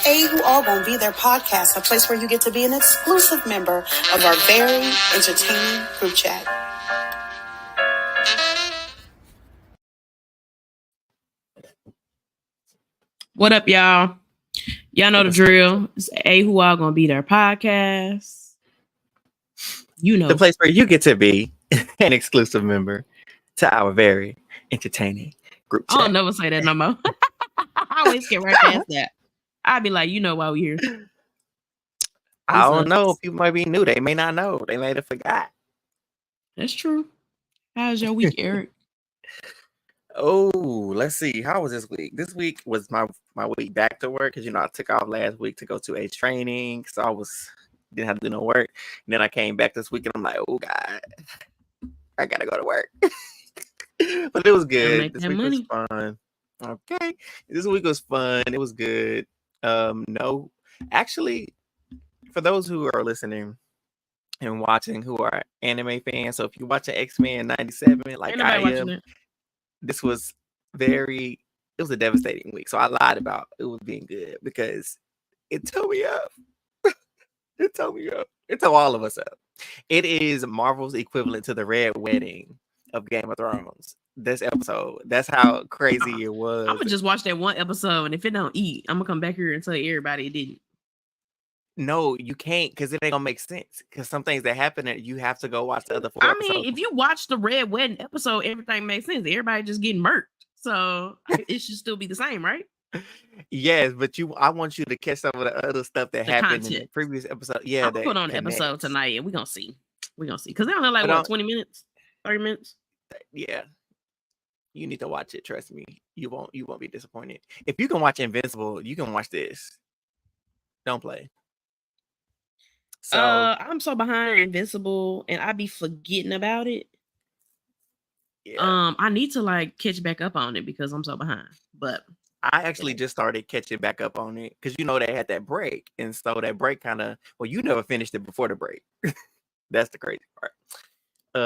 Who All Gonna Be Their podcast, a place where you get to be an exclusive member of our very entertaining group chat. What up, y'all? Y'all know the drill. It's Who All Gonna Be Their podcast. You know, the place where you get to be an exclusive member to our very entertaining group chat. I'll never say that no more. I always get right past that. I'd be like, you know why we here. I don't know. People might be new. They may not know. They may have forgot. That's true. How's your week, Eric? Oh, let's see. How was this week? This week was my week back to work because I took off last week to go to a training, so I didn't have to do no work. And then I came back this week and I'm like, oh God, I gotta go to work. But it was good. This week was fun. Okay, this week was fun. It was good. No, actually, for those who are listening and watching who are anime fans, so if you're watching X-Men 97, like I am. This was it was a devastating week. So I lied about it was being good because it tore me up. It tore me up. It tore all of us up. It is Marvel's equivalent to the Red Wedding of Game of Thrones. This episode. That's how crazy it was. I'm gonna just watch that one episode, and if it don't eat, I'm gonna come back here and tell everybody it didn't. No, you can't, because it ain't gonna make sense. Because some things that happen, you have to go watch the other 4 episodes. If you watch the Red Wedding episode, everything makes sense. Everybody just getting murked, so it should still be the same, right? Yes, but I want you to catch some of the other stuff that happened in the previous episode. Yeah, I'll put on the episode tonight, and we're gonna see. Because they only like 20 minutes, 30 minutes. Yeah, you need to watch it. Trust me, you won't be disappointed. If you can watch Invincible, you can watch this. Don't play. So I'm so behind Invincible, and I be forgetting about it. Yeah. I need to catch back up on it because I'm so behind. But I actually just started catching back up on it because they had that break, and so that break you never finished it before the break. That's the crazy part.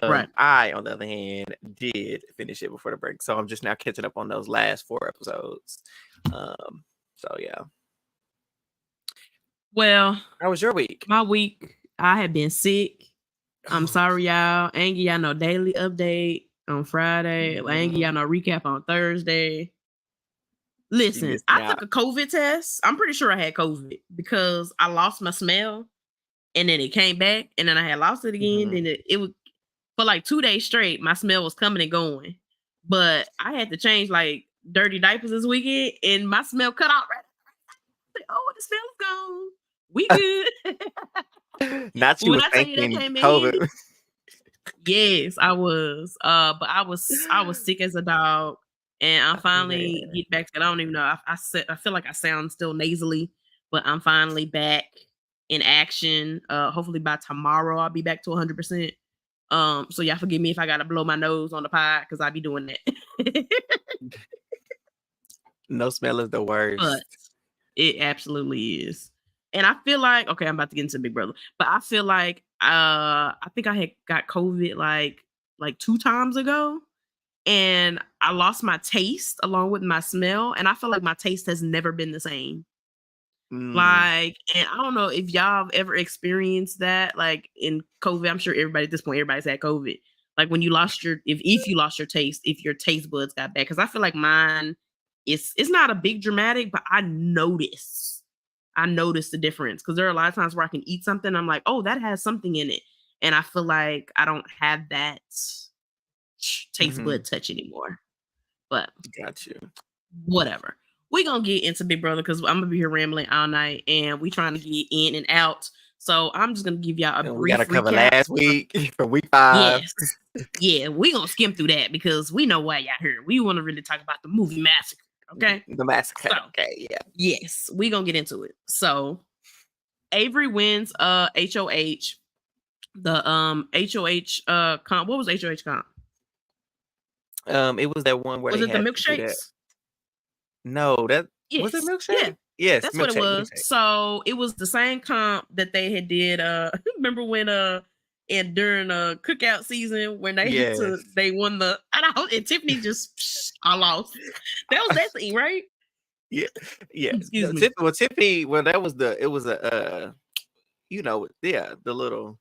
Right. I, on the other hand, did finish it before the break, so I'm just now catching up on those last 4 episodes. So yeah. Well, how was your week? My week, I have been sick. I'm sorry, y'all. I ain't give y'all no daily update on Friday. I ain't give y'all no recap on Thursday. Listen, I took a COVID test. I'm pretty sure I had COVID because I lost my smell, and then it came back, and then I had lost it again. Then it was for 2 days straight. My smell was coming and going, but I had to change dirty diapers this weekend, and my smell cut out right. Oh, the smell is gone. We good. Not you was thinking COVID. Yes, I was. But I was sick as a dog, and I'm finally get back to it. I don't even know. I feel like I sound still nasally, but I'm finally back in action. Hopefully by tomorrow I'll be back to 100%. So y'all forgive me if I gotta blow my nose on the pod because I be doing that. No smell is the worst. But it absolutely is. And I feel like, okay, I'm about to get into Big Brother, but I feel like I think I had got COVID like 2 times ago, and I lost my taste along with my smell, and I feel like my taste has never been the same. And I don't know if y'all have ever experienced that, in COVID. I'm sure everybody at this point, everybody's had COVID. When you lost if you lost your taste, if your taste buds got bad, because I feel like mine, it's not a big dramatic, but I notice the difference because there are a lot of times where I can eat something. I'm like, oh, that has something in it. And I feel like I don't have that taste bud touch anymore. But got you. Whatever. We're going to get into Big Brother because I'm going to be here rambling all night and we trying to get in and out. So I'm just going to give y'all a brief recap. We got to cover last week from week 5. Yes. Yeah, we're going to skim through that because we know why y'all here. We want to really talk about the movie Massacre. Okay. The massacre. So, okay, yeah. Yes, we're gonna get into it. So Avery wins HOH. The HOH comp. What was HOH comp? It was that one where was it the milkshakes? No, that was it milkshake? Yeah. Yes, that's what it was. Milkshake. So it was the same comp that they had did. Remember when and during cookout season when they won the and Tiffany just I lost. That was that thing, right? Yeah, yeah. Excuse me. Tiffany. Well, that was the. It was a. Yeah, the little.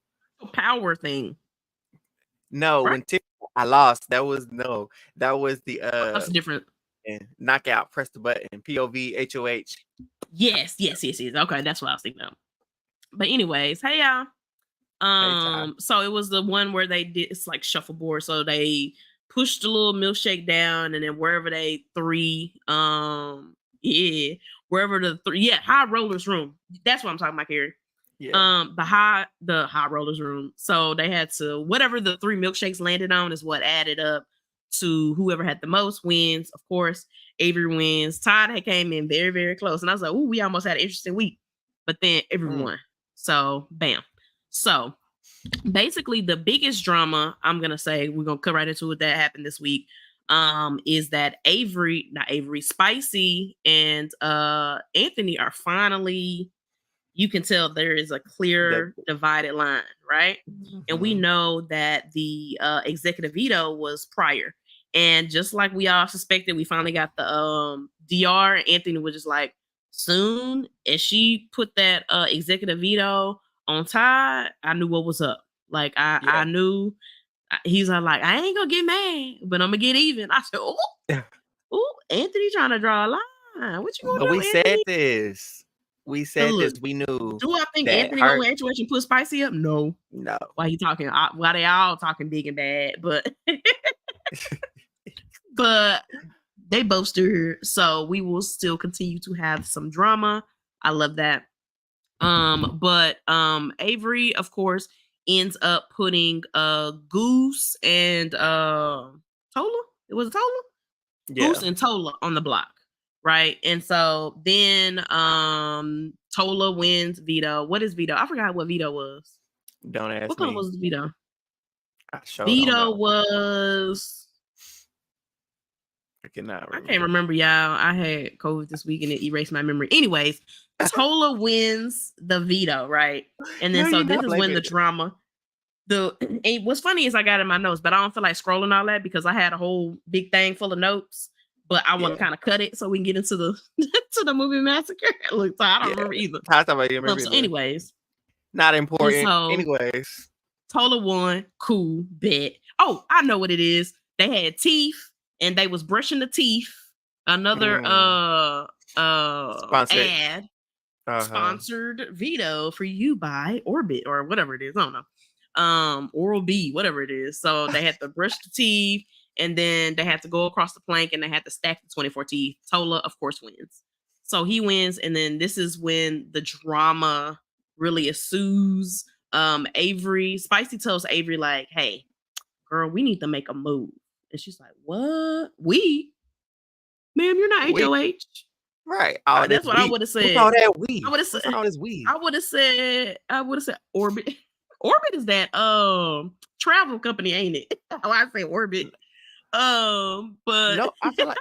Power thing. No, Right? when Tiffany, I lost. That was no. That was the That's different. knockout. Press the button. POV HOH. Yes. Okay, that's what I was thinking of. But anyways, hey y'all. Hey, Ty. So it was the one where they did it's like shuffleboard. So they pushed the little milkshake down, and then wherever they wherever the high rollers room. That's what I'm talking about, Carrie. Yeah. The high rollers room. So they had to whatever the 3 milkshakes landed on is what added up to whoever had the most wins. Of course, Avery wins. Todd had came in very, very close. And I was like, ooh, we almost had an interesting week. But then everyone. So bam. So basically the biggest drama, I'm gonna say, we're gonna cut right into it that happened this week. Is that Spicy and Anthony are finally, you can tell there is a clear divided line, right? And we know that the executive veto was prior. And just like we all suspected, we finally got the DR. Anthony was just like, soon as she put that executive veto on Todd, I knew what was up. Like I knew. He's like, I ain't gonna get mad, but I'm gonna get even. I said, oh, Anthony trying to draw a line. What you gonna do? We Anthony? said this. We said this. We knew. Do I think Anthony gonna actually put Spicy up? No. Why he talking? Why they all talking big and bad? But but they both still here, so we will still continue to have some drama. I love that. But Avery, of course, ends up putting Goose and Tola. It was Tola? Yeah. Goose and Tola on the block. Right. And so then Tola wins veto. What is veto? I forgot what veto was. Don't ask me. What color was veto? Veto was. I cannot remember. I can't remember, y'all. I had COVID this week and it erased my memory. Anyways, Tola wins the veto, right? And then so this is when the drama. What's funny is I got it in my notes, but I don't feel like scrolling all that because I had a whole big thing full of notes. But I want to kind of cut it so we can get into the to the movie massacre. Look, so I don't remember either. So anyways, not important. So, anyways, Tola won. Cool, bet. Oh, I know what it is. They had teeth and they was brushing the teeth. Another sponsored ad. Sponsored veto for you by Orbit or whatever it is. I don't know. Oral B, whatever it is. So they had to brush the teeth. And then they had to go across the plank and they had to stack the 24 teeth. Tola, of course, wins. So he wins. And then this is when the drama really ensues. Spicy tells Avery, like, hey, girl, we need to make a move. And she's like, what? We? Ma'am, you're not HOH. Right. That's what I would have said. All that we. I would have said all this we. I would have said Orbit. Orbit is that travel company, ain't it? Oh, I say Orbit. But no, I feel like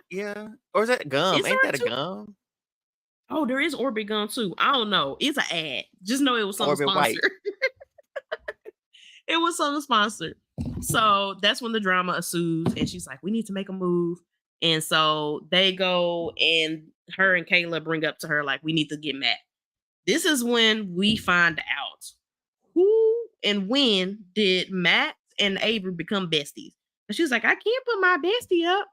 or is that gum? Ain't that a gum? Oh, there is Orbit gum too. I don't know. It's an ad. Just know it was something sponsored. It was something sponsored. So that's when the drama ensues, and she's like, "We need to make a move." And so they go, and her and Kayla bring up to her like, "We need to get Matt." This is when we find out who and when did Matt and Avery become besties. And she's like, I can't put my bestie up.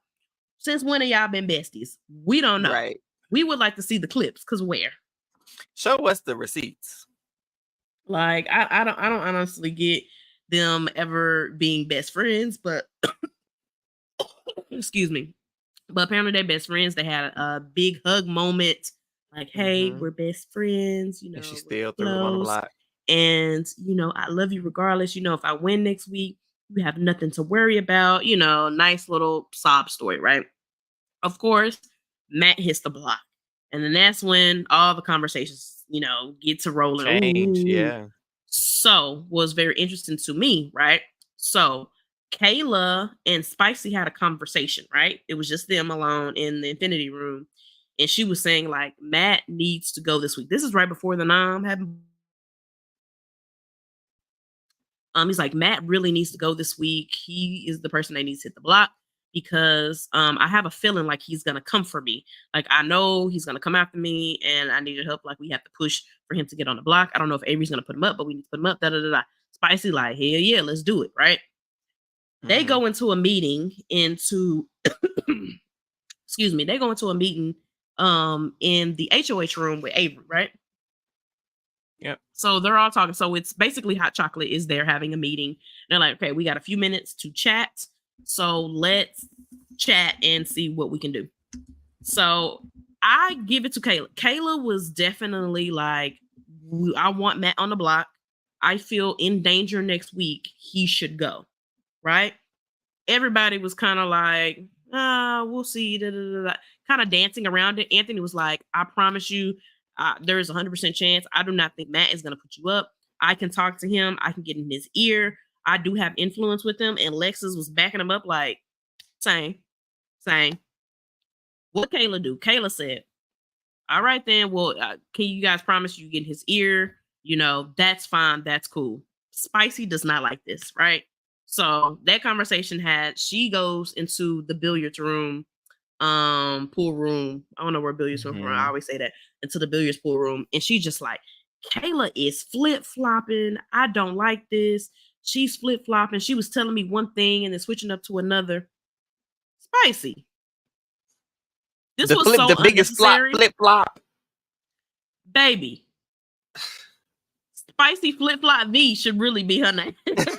Since when have y'all been besties? We don't know. Right. We would like to see the clips, because where? Show us the receipts. Like, I don't honestly get them ever being best friends, but excuse me. But apparently they're best friends. They had a big hug moment. Like, hey, we're best friends. You know, and she still threw him on the block. And, you know, I love you regardless. You know, if I win next week, you have nothing to worry about. You know, nice little sob story, right? Of course, Matt hits the block. And then that's when all the conversations, you know, get to rolling. Change, yeah. So, was very interesting to me, right? So, Kayla and Spicy had a conversation, right? It was just them alone in the Infinity Room. And she was saying, like, Matt needs to go this week. This is right before the Nom happened. He's like, Matt really needs to go this week. He is the person that needs to hit the block. because I have a feeling like he's gonna come for me. Like I know he's gonna come after me, and I need your help. Like we have to push for him to get on the block. I don't know if Avery's gonna put him up, but we need to put him up. Da da da da. Spicy like, hell yeah, let's do it, right? They go into a meeting excuse me, they go into a meeting in the HOH room with Avery, right? Yep. So they're all talking. So it's basically Hot Chocolate is there having a meeting. They're like, okay, we got a few minutes to chat. So let's chat and see what we can do. So I give it to Kayla. Kayla was definitely like, I want Matt on the block. I feel in danger next week. He should go. Right? Everybody was kind of like, we'll see. Kind of dancing around it. Anthony was like, I promise you, there is 100% chance. I do not think Matt is going to put you up. I can talk to him. I can get in his ear. I do have influence with him. And Lexus was backing him up like, same. What Kayla do? Kayla said, all right then, well, can you guys promise you get in his ear? That's fine. That's cool. Spicy does not like this, right? So that conversation she goes into the billiards room, pool room. I don't know where billiards room from. I always say that, into the billiards pool room. And she's just like, Kayla is flip-flopping. I don't like this. She's flip-flopping. She was telling me one thing and then switching up to another. Spicy. This was so the biggest flip-flop. Baby. Spicy Flip-Flop V should really be her name.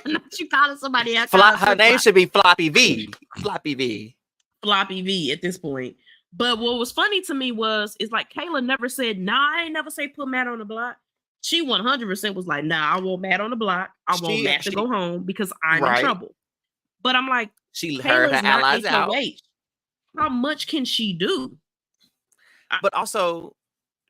Not you calling somebody else. Her name should be Floppy V. Floppy V. Floppy V at this point. But what was funny to me is like Kayla never said, nah, I ain't never say put Matt on the block. She 100% was like, nah, I want Matt on the block. I want Matt to go home because I'm in trouble. But I'm like, she heard her allies out. How much can she do? But also,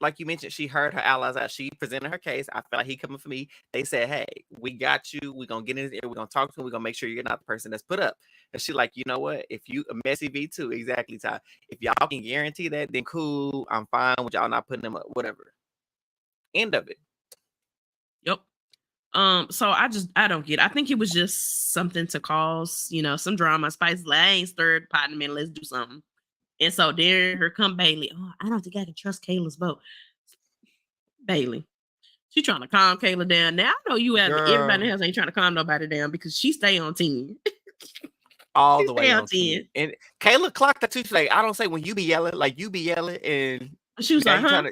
like you mentioned, she heard her allies out. She presented her case. I feel like he coming for me. They said, hey, we got you. We're going to get in his ear. We're going to talk to him. We're going to make sure you're not the person that's put up. And she like, you know what? If you a messy V2, exactly, Ty. If y'all can guarantee that, then cool. I'm fine with y'all not putting him up. Whatever. End of it. Yep. So I don't get it. I think it was just something to cause, some drama. Spice like, I ain't stirred pot in a minute. Let's do something. And so there, here come Bailey. Oh, I don't think I can trust Kayla's vote. Bailey, she trying to calm Kayla down. Now I know you have everybody in the house ain't trying to calm nobody down because she stay on 10. All the way on 10. And Kayla clocked that too. She's like, I don't say when you be yelling, like you be yelling, and she was like, huh?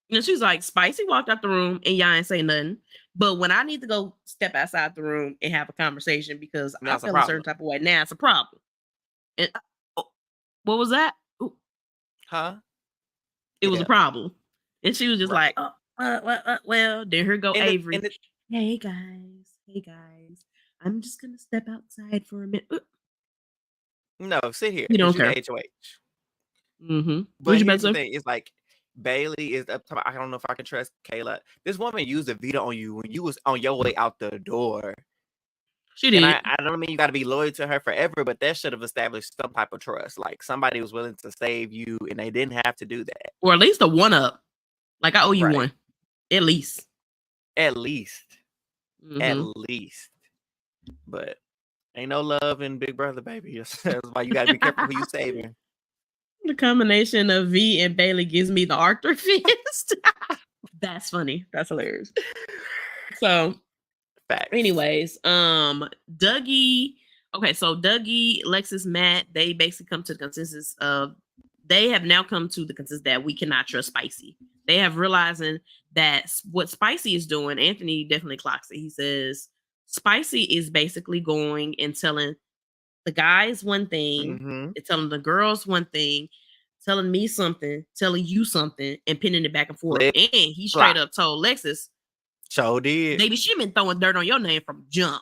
And she's like, Spicy walked out the room and y'all ain't say nothing. But when I need to go step outside the room and have a conversation because I feel a certain type of way, now it's a problem. And what was that? Ooh. Huh? It was a problem. And she was just like, well, there her go Avery. Hey guys. I'm just going to step outside for a minute. No, sit here. You don't care. HOH. Mm-hmm. But here's the thing. It's like, Bailey is up top. I don't know if I can trust Kayla. This woman used a veto on you when you was on your way out the door. She did. And I don't mean you got to be loyal to her forever, but that should have established some type of trust. Like somebody was willing to save you, and they didn't have to do that. Or at least a one up. Like I owe you one. At least. Mm-hmm. At least. But ain't no love in Big Brother, baby. That's why you got to be careful who you saving. The combination of V and Bailey gives me the Arthur fist. That's funny. That's hilarious. So. Facts. Anyways, Dougie. Okay, so Dougie, Lexus, Matt, they basically come to the consensus of they have now come to the consensus that we cannot trust Spicy. They have realizing that what Spicy is doing, Anthony definitely clocks it. He says Spicy is basically going and telling the guys one thing, and telling the girls one thing, telling me something, telling you something, and pinning it back and forth. And he straight up told Lexus, so did. Baby, she been throwing dirt on your name from jump.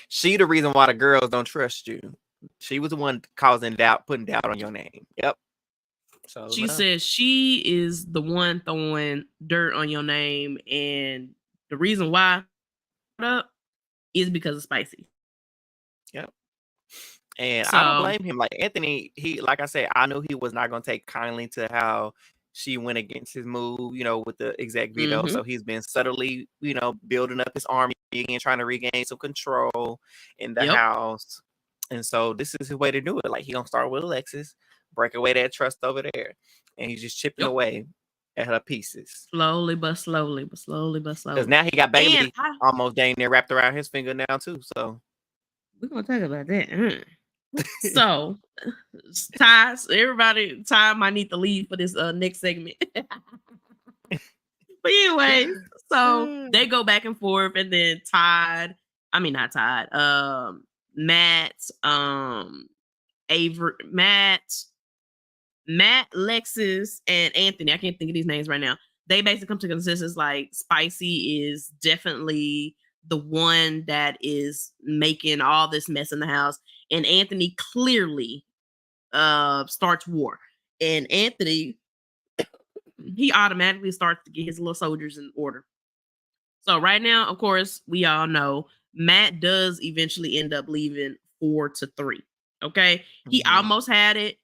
She the reason why the girls don't trust you. She was the one causing doubt, putting doubt on your name. Yep. So she says she is the one throwing dirt on your name, and the reason why is because of Spicy. Yep. And I don't blame him. Like Anthony, like I said, I knew he was not going to take kindly to how she went against his move, with the exec veto. So he's been subtly, building up his army again, trying to regain some control in the house. And so this is his way to do it. Like, he gonna start with Alexis, break away that trust over there, and he's just chipping away at her pieces. Slowly but slowly. Because now he got Byyyeee almost dang near wrapped around his finger now too. So we're gonna talk about that. So Ty might need to leave for this next segment. But anyway, so they go back and forth, and then Matt, Lexus, and Anthony, I can't think of these names right now. They basically come to consensus like Spicy is definitely the one that is making all this mess in the house, and Anthony clearly starts war. And Anthony, he automatically starts to get his little soldiers in order. So right now, of course, we all know Matt does eventually end up leaving 4-3. Okay, he almost had it.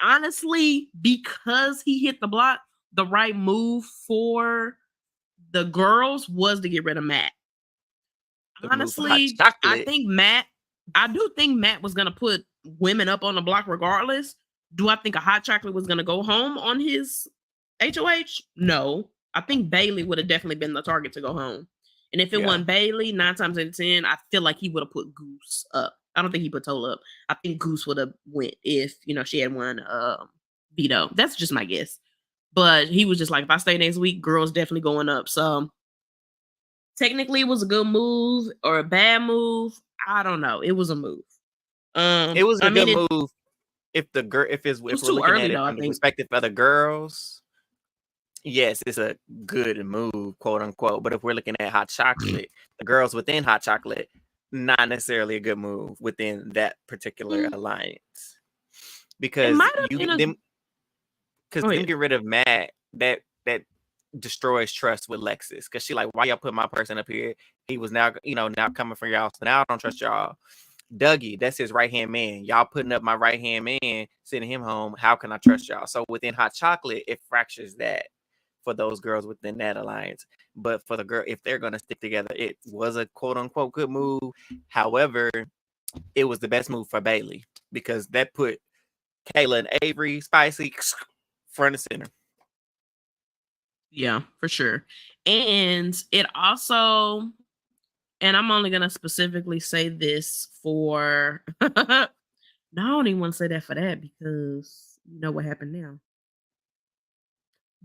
Honestly, because he hit the block, the right move for the girls was to get rid of Matt. Honestly, I do think Matt was gonna put women up on the block regardless. Do I think a hot chocolate was gonna go home on his HOH? No. I think Byyyeee would have definitely been the target to go home. And if it wasn't Byyyeee, 9 times out of 10, I feel like he would have put Goose up. I don't think he put Tola up. I think Goose would have went if, she had won veto. That's just my guess. But he was just like, if I stay next week, girls definitely going up. So technically it was a good move or a bad move. I don't know. It was a move. It was a good move if we're looking at it from the perspective of the girls. Yes, it's a good move, quote unquote. But if we're looking at hot chocolate, the girls within hot chocolate, not necessarily a good move within that particular alliance. Because them get rid of Matt, that destroys trust with Lexus. Because she like, why y'all put my person up here? He was now coming for y'all. So now I don't trust y'all. Dougie, that's his right-hand man. Y'all putting up my right-hand man, sending him home. How can I trust y'all? So within hot chocolate, it fractures that for those girls within that alliance. But for the girl, if they're going to stick together, it was a quote-unquote good move. However, it was the best move for Byyyeee because that put Kayla and Avery, Spicy, front and center. Yeah, for sure. And it also, and I'm only going to specifically say this for, no, I don't even want to say that for that because you know what happened now.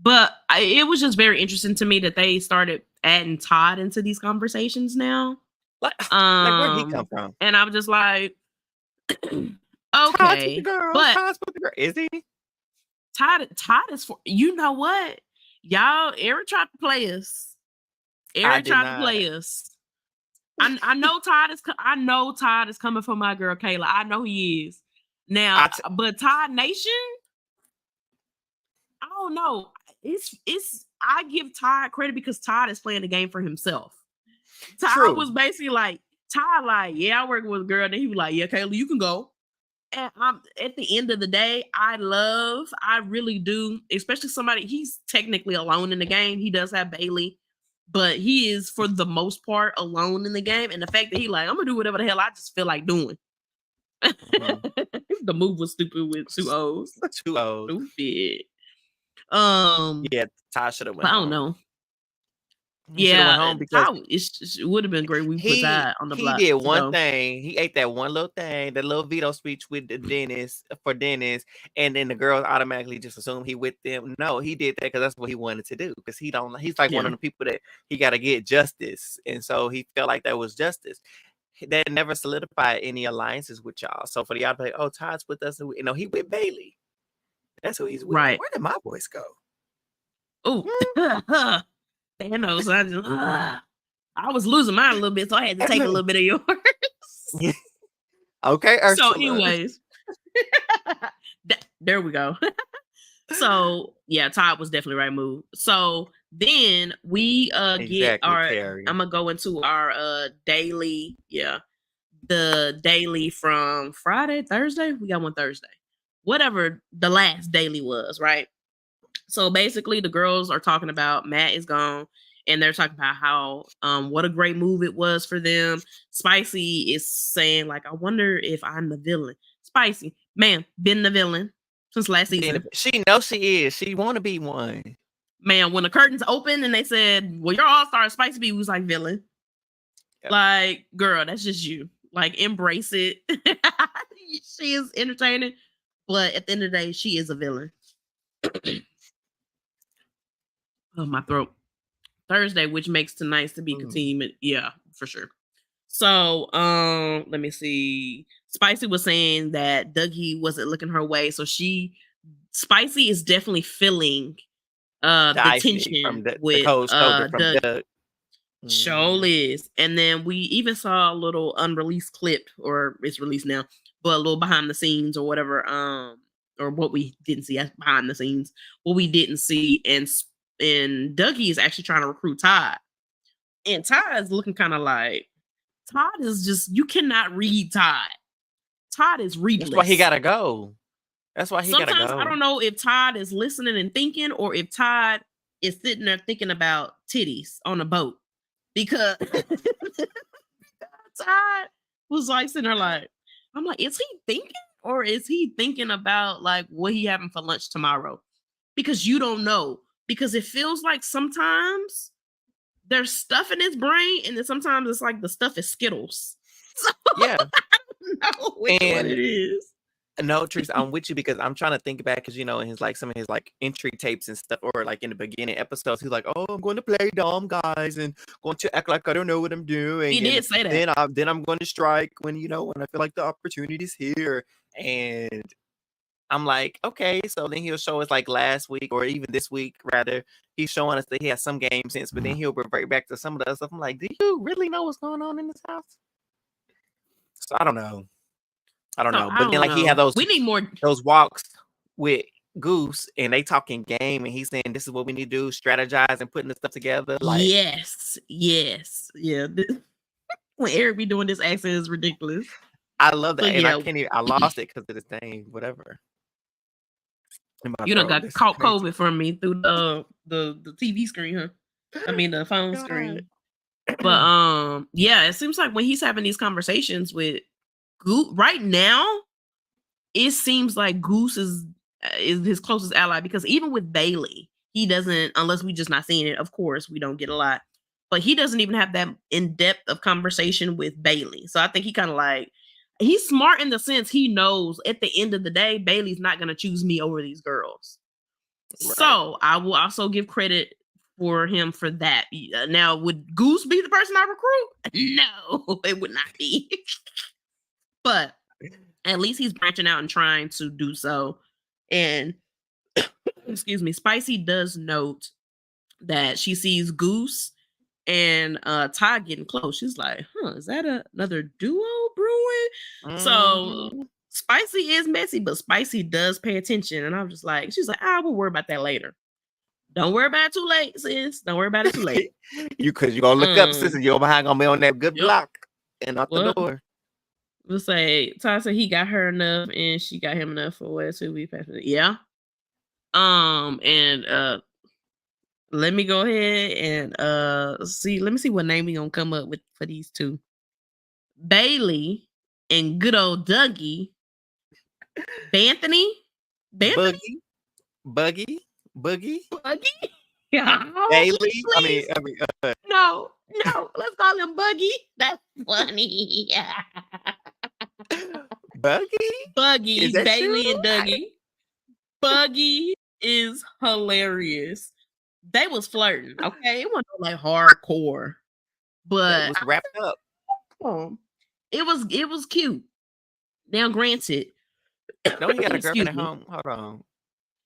But it was just very interesting to me that they started adding Todd into these conversations now. Like where'd he come from? And I was just like, okay, Todd's with the girl. But Todd's with the girl. Is he? Todd is for, you know what? Y'all, Eric tried to play us. I know Todd is coming for my girl Kayla. I know he is. Now, but Todd Nation, I don't know. I give Todd credit because Todd is playing the game for himself. Todd was basically like, yeah, I work with a girl. Then he was like, yeah, Kayla, you can go. And at the end of the day, I really do, especially somebody, he's technically alone in the game. He does have Byyyeee, but he is for the most part alone in the game. And the fact that he like, I'm gonna do whatever the hell I just feel like doing. The move was stupid with 2 O's. Stupid. Yeah, Ty should have went. I don't know. He went home because it would have been great. We put Ty on the block. He did one thing. He ate that one little thing, that little veto speech with the Dennis, and then the girls automatically just assume he with them. No, he did that because that's what he wanted to do. Because he's like one of the people that he got to get justice, and so he felt like that was justice. That never solidified any alliances with y'all. So for y'all to be like, oh, Todd's with us, he with Byyyeee. That's who he's with. Right. Where did my voice go? Oh, Thanos. I was losing mine a little bit, so I had to take a little bit of yours. Okay, Ursula. So, anyways, there we go. So, yeah, Todd was definitely the right move. So then we get our. Terry. I'm gonna go into our daily. Yeah, the daily from Friday, Thursday. We got one Thursday. Whatever the last daily was, right? So basically, the girls are talking about Matt is gone, and they're talking about how what a great move it was for them. Spicy is saying like, I wonder if I'm the villain. Spicy, man, been the villain since last season. She knows she is. She want to be one. Man, when the curtains opened and they said, well, you're all-star, Spicy B was like, villain. Yep. Like, girl, that's just you. Like, embrace it. She is entertaining, but at the end of the day, she is a villain. Oh, my throat. Thursday, which makes tonight's to be continued. Yeah, for sure. So, let me see. Spicy was saying that Dougie wasn't looking her way, so Spicy is definitely feeling the tension from with cold shoulder from Doug. Show is. And then we even saw a little unreleased clip, or it's released now, but a little behind the scenes or whatever, or what we didn't see as behind the scenes, what we didn't see, and Dougie is actually trying to recruit Todd. And Todd is looking kind of like, Todd is just, you cannot read Todd. Todd is readless. That's why he gotta go. That's why he gotta go. Sometimes I don't know if Todd is listening and thinking, or if Todd is sitting there thinking about titties on a boat. Because Todd was like sitting there like, I'm like, is he thinking? Or is he thinking about like what he having for lunch tomorrow? Because you don't know. Because it feels like sometimes there's stuff in his brain, and then sometimes it's like the stuff is Skittles. So yeah. I don't know which one it is. No, Trees, I'm with you because I'm trying to think back, because in his like some of his like entry tapes and stuff, or like in the beginning episodes, he's like, "Oh, I'm going to play dumb, guys, and going to act like I don't know what I'm doing." He did say that. Then I'm going to strike when when I feel like the opportunity's here. And I'm like, okay, so then he'll show us like last week, or even this week rather, he's showing us that he has some game sense, but then he'll revert back to some of the other stuff. I'm like, do you really know what's going on in this house? So I don't know. But then like he had those, we need more those walks with Goose, and they talking game, and he's saying this is what we need to do, strategize and putting the stuff together. Like, yes, yeah. When Eric be doing this accent is ridiculous. I love that, and I can't even. I lost it because of this thing. Whatever. You done got caught COVID from me through the TV screen, huh? I mean the phone screen. But yeah, it seems like when he's having these conversations with Goose right now, it seems like Goose is his closest ally, because even with Bailey, he doesn't, unless we just not seeing it, of course, we don't get a lot, but he doesn't even have that in-depth of conversation with Bailey. So I think he kind of like, he's smart in the sense he knows at the end of the day, Bailey's not going to choose me over these girls. Right. So I will also give credit for him for that. Now, would Goose be the person I recruit? No, it would not be. But at least he's branching out and trying to do so. And excuse me, Spicy does note that she sees Goose and Todd getting close. She's like, is that another duo brewing? Mm-hmm. So Spicy is messy, but Spicy does pay attention. And I'm just like, she's like, we'll worry about that later. Don't worry about it too late, sis. Don't worry about it too late. Because you're going to look up, sis, and you're behind going to be on that good block and out the door. We'll say Todd said he got her enough and she got him enough for what 2 weeks after. Yeah. And let me go ahead and see. Let me see what name we gonna come up with for these two. Bailey and good old Dougie. Boogie. Yeah. Bailey. Please. I mean. No. Let's call him Buggy. That's funny. Buggy. Bailey true? And Dougie. Buggy is hilarious. They was flirting, okay? It wasn't like hardcore, but it was wrapped up. It was cute. Now, granted, no, he got a girlfriend at home. Hold on,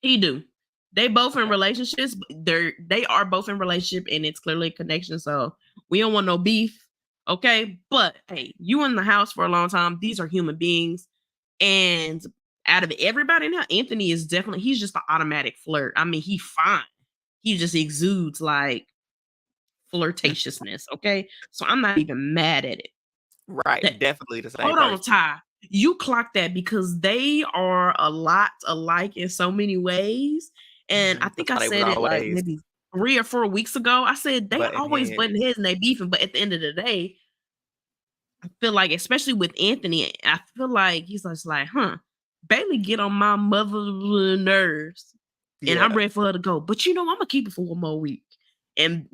he do. They both in relationships. They are both in relationship, and it's clearly a connection. So we don't want no beef, okay? But hey, you in the house for a long time. These are human beings, and out of everybody now, Anthony is definitely, he's just an automatic flirt. I mean, he's fine. He just exudes like flirtatiousness, okay? So I'm not even mad at it. Right, definitely the same. Hold on, Ty. You clock that because they are a lot alike in so many ways. And I think I said it like maybe 3 or 4 weeks ago. I said they Button always heads. button heads and they beefing, but at the end of the day, I feel like, especially with Anthony, I feel like he's just like, Bailey get on my mother's nerves, and I'm Yeah, ready for her to go. But I'm gonna keep it for one more week, and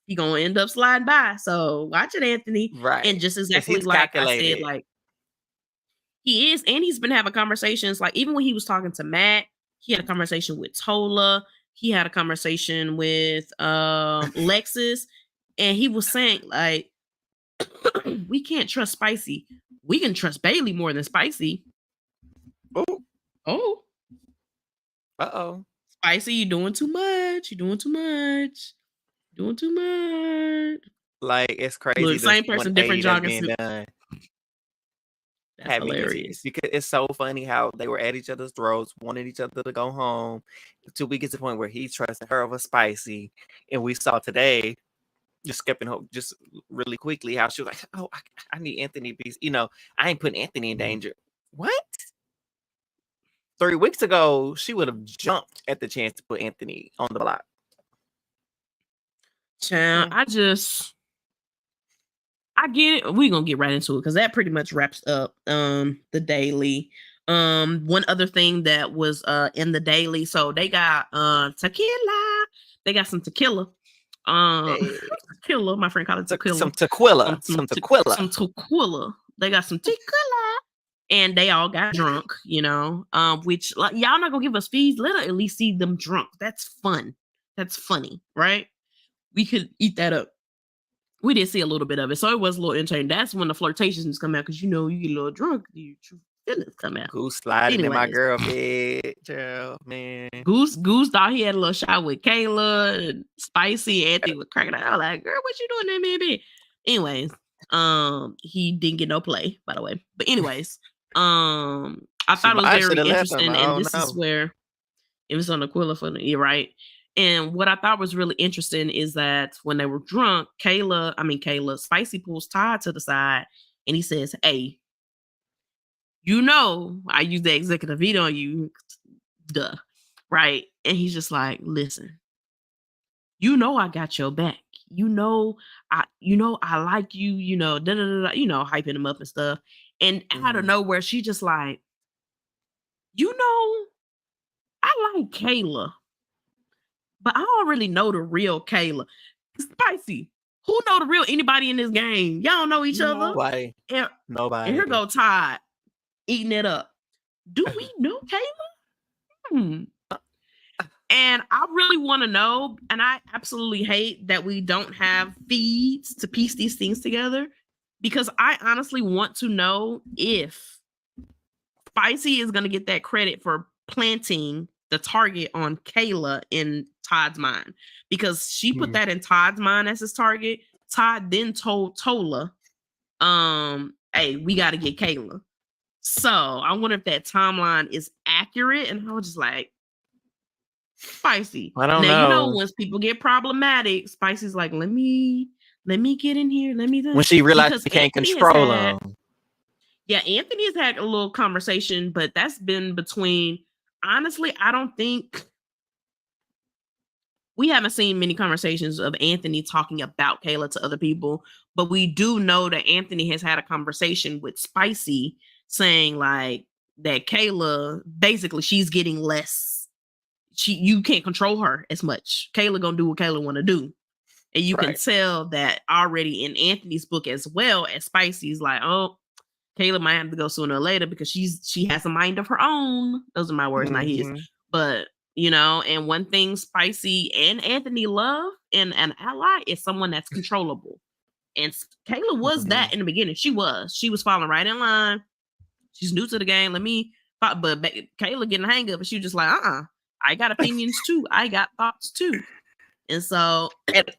he gonna end up sliding by. So watch it, Anthony. right. And just 'Cause exactly he's like I said, calculated. like he is, and he's been having conversations. Like even when he was talking to Matt, he had a conversation with Tola. He had a conversation with Lexus, and he was saying like, we can't trust Spicy. We can trust Bailey more than Spicy. Oh, Oh, uh-oh. Spicy, you doing too much. You doing too much. Doing too much. Like, it's crazy. Look, same this person, different 180 that's jogging being suit. done. That's Had me confused hilarious. because it's so funny how they were at each other's throats, wanted each other to go home, till we get to the point where he trusted her over Spicy. And we saw today, just skipping hope, just really quickly, how she was like, "Oh, I need Anthony to be, I ain't putting Anthony in danger." What? 3 weeks ago, she would have jumped at the chance to put Anthony on the block. Child, I get it. We're gonna get right into it because that pretty much wraps up the daily. One other thing that was in the daily, so they got tequila. They got some tequila. Hey. Tequila. My friend called it tequila. Some tequila. Some tequila. Some tequila. They got some tequila. And they all got drunk, which like y'all not gonna give us fees. Let us at least see them drunk. That's fun. That's funny, right? We could eat that up. We did see a little bit of it, so it was a little entertaining. That's when the flirtations come out because you get a little drunk, your true feelings come out. Goose sliding in my Anyways. girl bed, child, man. Goose thought he had a little shot with Kayla and Spicy. Anthony was cracking out. I was like, girl, what you doing there, baby? Anyways, he didn't get no play, by the way. But anyways, I thought it was very interesting, and this is where it was on Aquila for the right. And what I thought was really interesting is that when they were drunk, Spicy pulls Todd to the side and he says, "Hey, I use the executive veto on you, duh." Right? And he's just like, "Listen, I got your back. I like you, da da da da, hyping him up and stuff." And out of nowhere, she just like, I like Kayla, but I don't really know the real Kayla. Spicy, who know the real anybody in this game? Y'all don't know each other. Nobody. And here go Todd eating it up. Do we know Kayla? And I really want to know, and I absolutely hate that we don't have feeds to piece these things together, because I honestly want to know if Spicy is going to get that credit for planting the target on Kayla in Todd's mind, because she put that in Todd's mind as his target. Todd then told Tola, "Hey, we got to get Kayla." So I wonder if that timeline is accurate. And I was just like, Spicy. I don't know. Once people get problematic, Spicy's like, let me get in here. Let me do. When she realized she can't control him. Yeah, Anthony has had a little conversation, but that's been between, honestly, I don't think we haven't seen many conversations of Anthony talking about Kayla to other people, but we do know that Anthony has had a conversation with Spicy saying like that Kayla, basically she's getting less. You can't control her as much. Kayla gonna do what Kayla want to do. And you can tell that already in Anthony's book as well, as Spicy's like, oh, Kayla might have to go sooner or later because she has a mind of her own. Those are my words, not his. But, and one thing Spicy and Anthony love in an ally is someone that's controllable. And Kayla was that in the beginning. She was falling right in line. She's new to the game. But Kayla getting the hang of it. She was just like, I got opinions too. I got thoughts too. And so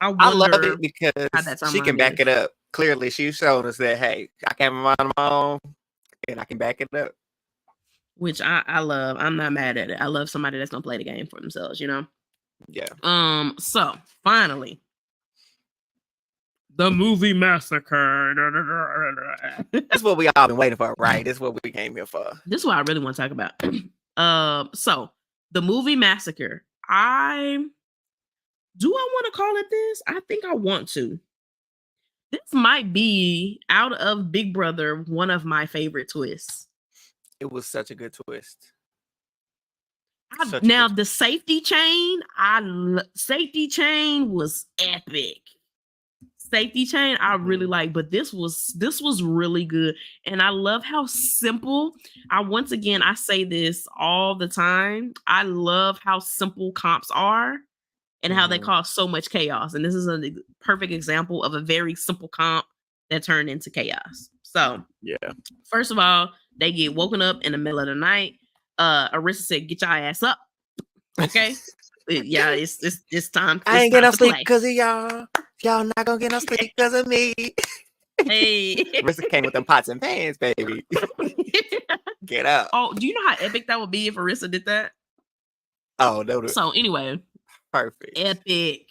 I love it because she can back it up. Clearly, she showed us that, hey, I can mind my own and I can back it up. Which I love. I'm not mad at it. I love somebody that's gonna play the game for themselves, Yeah. So finally, the movie massacre. That's what we all been waiting for, right? This is what we came here for. This is what I really want to talk about. So the movie massacre. Do I want to call it this? I think I want to. This might be out of Big Brother one of my favorite twists. It was such a good twist. Now the safety chain, safety chain was epic. Safety chain, I really like, but this was really good, and I love how simple. I say this all the time. I love how simple comps are, and how they cause so much chaos. And this is a perfect example of a very simple comp that turned into chaos. So yeah, first of all, they get woken up in the middle of the night. Arissa said, "Get your ass up." Okay. Yeah, it's time. I ain't get no sleep because of y'all. Y'all not gonna get no sleep because of me. Hey, Arissa came with them pots and pans, baby. Get up. Oh, do you know how epic that would be if Arissa did that? Oh, no. So anyway, perfect. Epic.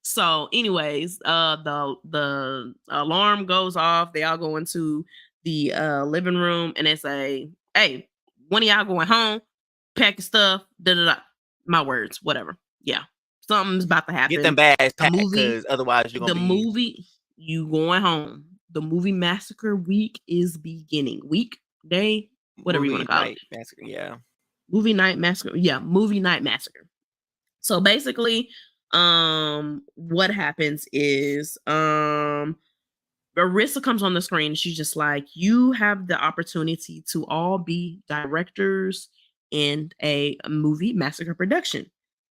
So, anyways, the alarm goes off. They all go into the living room, and they say, "Hey, one of y'all going home? Pack your stuff." Da da da. My words, whatever. Yeah, something's about to happen. Get them bags packed, because otherwise you're gonna be. Movie, you going home. The movie massacre week is beginning. Week, day, whatever you want to call it. Massacre, yeah. Movie Night Massacre. Yeah, Movie Night Massacre. So basically, what happens is Arissa comes on the screen. She's just like, you have the opportunity to all be directors in a movie massacre production.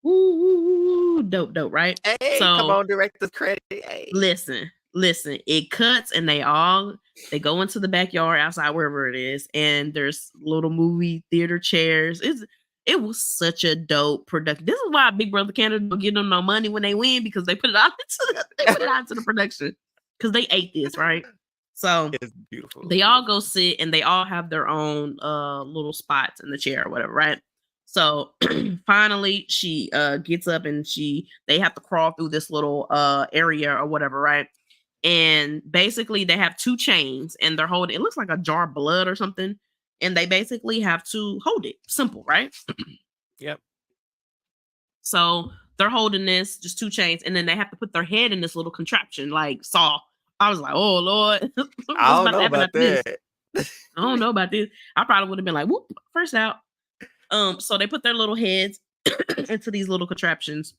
Ooh, dope, right? Hey, so, come on, director's credit. Hey. Listen, it cuts, and they go into the backyard outside, wherever it is, and there's little movie theater chairs. It was such a dope production. This is why Big Brother Canada don't give them no money when they win, because they put it out into the production, because they ate this, right? So it's beautiful. They all go sit, and they all have their own little spots in the chair or whatever, right? So finally she gets up, and they have to crawl through this little area or whatever, right? And basically they have two chains, and they're holding, it looks like a jar of blood or something, and they basically have to hold it. Simple, right? Yep. So they're holding this, just two chains, and then they have to put their head in this little contraption like Saw. I was like, oh Lord. I don't know about that. I don't know about this. I probably would have been like, whoop, first out. So they put their little heads into these little contraptions,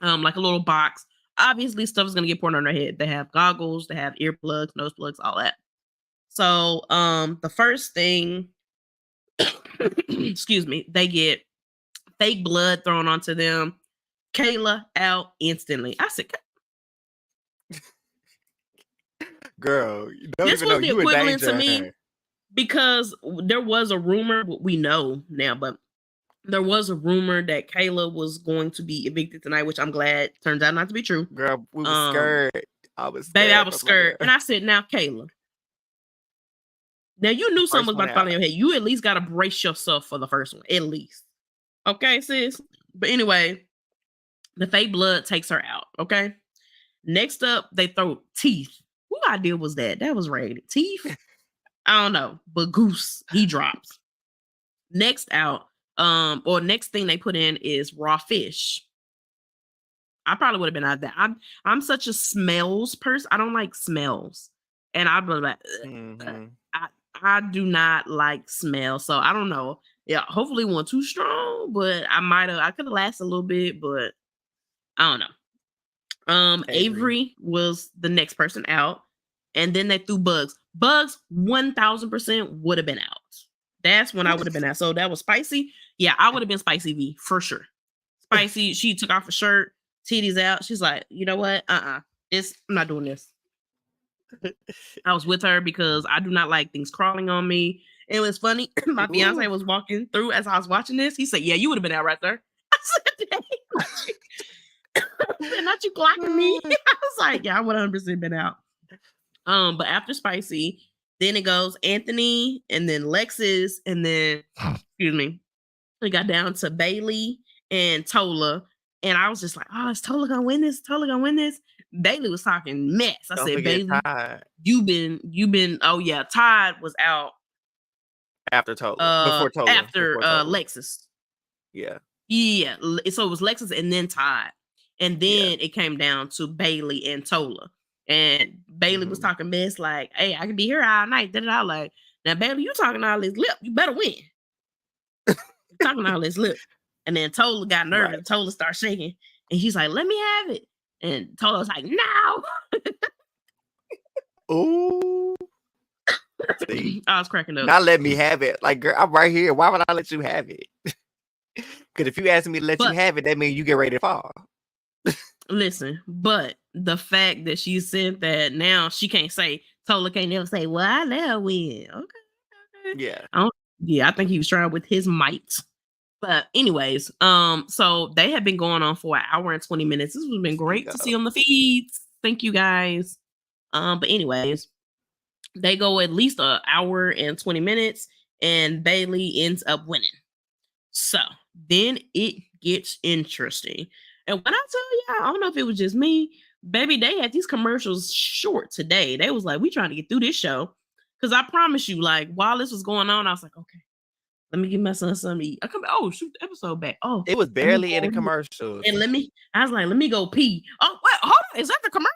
like a little box. Obviously, stuff is gonna get poured on their head. They have goggles, they have earplugs, nose plugs, all that. So, the first thing, excuse me, they get fake blood thrown onto them. Kayla out instantly. I said, girl, you don't this even was know the you equivalent to me, because there was a rumor, we know now, but there was a rumor that Kayla was going to be evicted tonight, which I'm glad turns out not to be true. Girl, we were scared. I was scared. Baby, I was scared. And I said, now, Kayla, now you knew something was about to fall in your head. You at least got to brace yourself for the first one, at least. Okay, sis? But anyway, the fake blood takes her out, okay? Next up, they throw teeth. Who idea was that? That was rated. Teeth? I don't know. But Goose, he drops. Next out, or next thing they put in is raw fish. I probably would have been out there. I'm such a smells person. I don't like smells. And I'd be like, I do not like smell. So I don't know. Yeah, hopefully it wasn't too strong, but I could have lasted a little bit, but I don't know. Avery was the next person out, and then they threw Bugs. Bugs 1000% would have been out. That's when I would have been out. So that was Spicy. Yeah, I would have been Spicy V for sure. Spicy, she took off her shirt, titties out. She's like, you know what? I'm not doing this. I was with her because I do not like things crawling on me. It was funny. My fiance was walking through as I was watching this. He said, yeah, you would have been out right there. I said, not you clocking me. I was like, yeah, I would 100% been out. But after Spicy, then it goes Anthony, and then Lexus, and then excuse me, we got down to Bailey and Tola, and I was just like, oh, is Tola gonna win this? Tola gonna win this? Bailey was talking mess. I said, Bailey, you've been. Oh yeah, Todd was out after Tola, before Tola, after Lexus. Yeah. So it was Lexus and then Todd. And then it came down to Byyyeee and Tola. And Byyyeee was talking mess like, hey, I can be here all night. Da-da-da. Like, now, Byyyeee, you talking all this lip. You better win. You talking all this lip. And then Tola got nervous. Right. Tola started shaking. And he's like, let me have it. And Tola was like, no. Ooh. See, I was cracking up. not let me have it. Like, girl, I'm right here. Why would I let you have it? Because if you ask me to let you have it, that means you get ready to fall. Listen, but the fact that she said that now she can't say, Tola can't never say, well, I never win. Okay. Yeah. I think he was trying with his might. But anyways, so they have been going on for an hour and 20 minutes. This has been great to see on the feeds. Thank you guys. But anyways, they go at least an hour and 20 minutes, and Byyyeee ends up winning. So then it gets interesting. And when I tell y'all, I don't know if it was just me, baby, they had these commercials short today. They was like, we trying to get through this show. Because I promise you, like, while this was going on, I was like, okay, let me give my son something to eat. I come back, oh, shoot the episode back. Oh, it was barely in the commercials. And I was like, let me go pee. Oh, what? Hold on. Is that the commercial?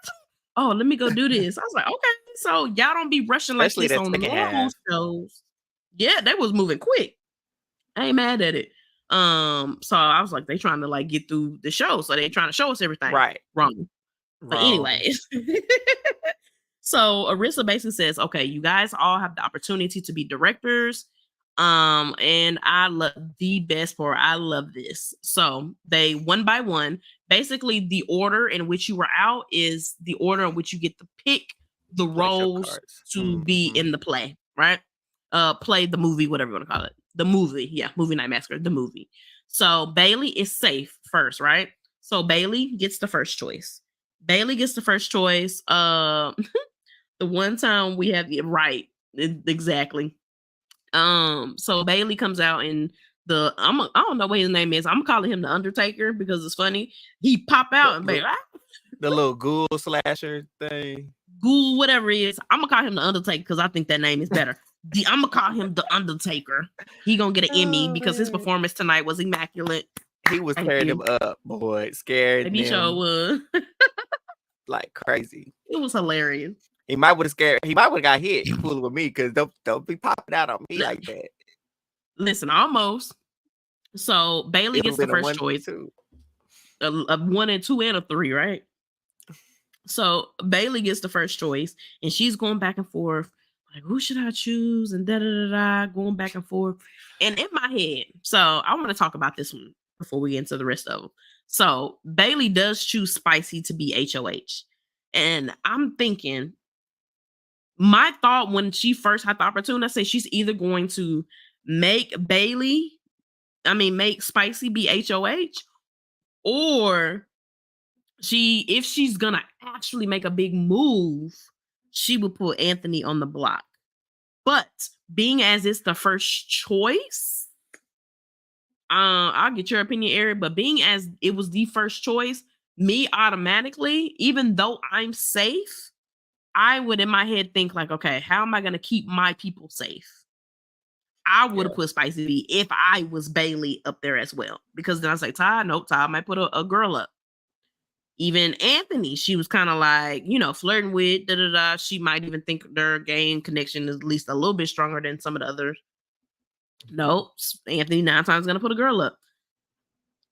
Oh, let me go do this. I was like, okay. So y'all don't be rushing Especially like this on normal shows. Yeah, they was moving quick. I ain't mad at it. So I was like, they trying to like get through the show. So they trying to show us everything. Right. Wrong. But anyways. So Arissa basically says, okay, you guys all have the opportunity to be directors. And I love the best part. I love this. So they one by one, basically the order in which you were out is the order in which you get to pick the roles to be in the play, right? Play the movie, whatever you want to call it. The movie, yeah, Movie Night Massacre, the movie. So Byyyeee is safe first, right? So Byyyeee gets the first choice. Byyyeee gets the first choice. The one time we have it right, exactly. So Byyyeee comes out in I don't know what his name is. I'm calling him the Undertaker because it's funny. He pop out and be the little ghoul slasher thing. Ghoul, whatever it is. I'm gonna call him the Undertaker because I think that name is better. I'm gonna call him the Undertaker. He gonna get an Emmy because his performance tonight was immaculate. He was tearing him up, boy. Scared him. He sure was. Like crazy. It was hilarious. He might would have scared. He might would have got hit. Fooling with me because don't be popping out on me like that. Listen, almost. So Byyyeee gets the first choice. A 1 and 2 and a 3, right? So Byyyeee gets the first choice, and she's going back and forth. Like, who should I choose? And going back and forth. And in my head, so I want to talk about this one before we get into the rest of them. So Byyyeee does choose Spicy to be HOH. And I'm thinking, my thought when she first had the opportunity, I say she's either going to make Spicy be HOH, or if she's gonna actually make a big move, she would put Anthony on the block. But being as it's the first choice, I'll get your opinion, Eric, but being as it was the first choice, me automatically, even though I'm safe, I would in my head think like, okay, how am I going to keep my people safe? I would have put Spicy B if I was Byyyeee up there as well. Because then I was like, Ty might put a girl up. Even Anthony, she was kind of like, flirting with, She might even think their game connection is at least a little bit stronger than some of the others. No, Anthony 9 times going to put a girl up.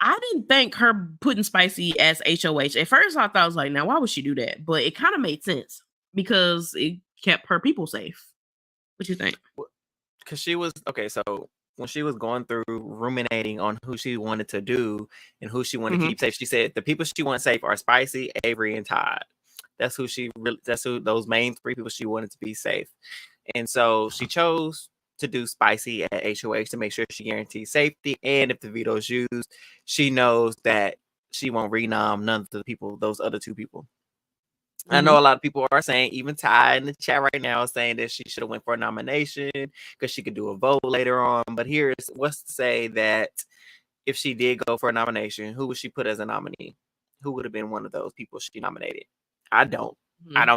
I didn't think her putting Spicy as HOH. At first, I thought I was like, now, why would she do that? But it kind of made sense because it kept her people safe. What you think? Because she was, okay, so when she was going through ruminating on who she wanted to do and who she wanted to keep safe, she said the people she wants safe are Spicy, Avery, and Todd. That's who those main 3 people she wanted to be safe. And so she chose to do Spicy at HOH to make sure she guarantees safety. And if the veto's used, she knows that she won't renom none of the people, those other 2 people. I know a lot of people are saying, even Ty in the chat right now is saying that she should have went for a nomination because she could do a vote later on. But here's what's to say that if she did go for a nomination, who would she put as a nominee? Who would have been one of those people she nominated? I don't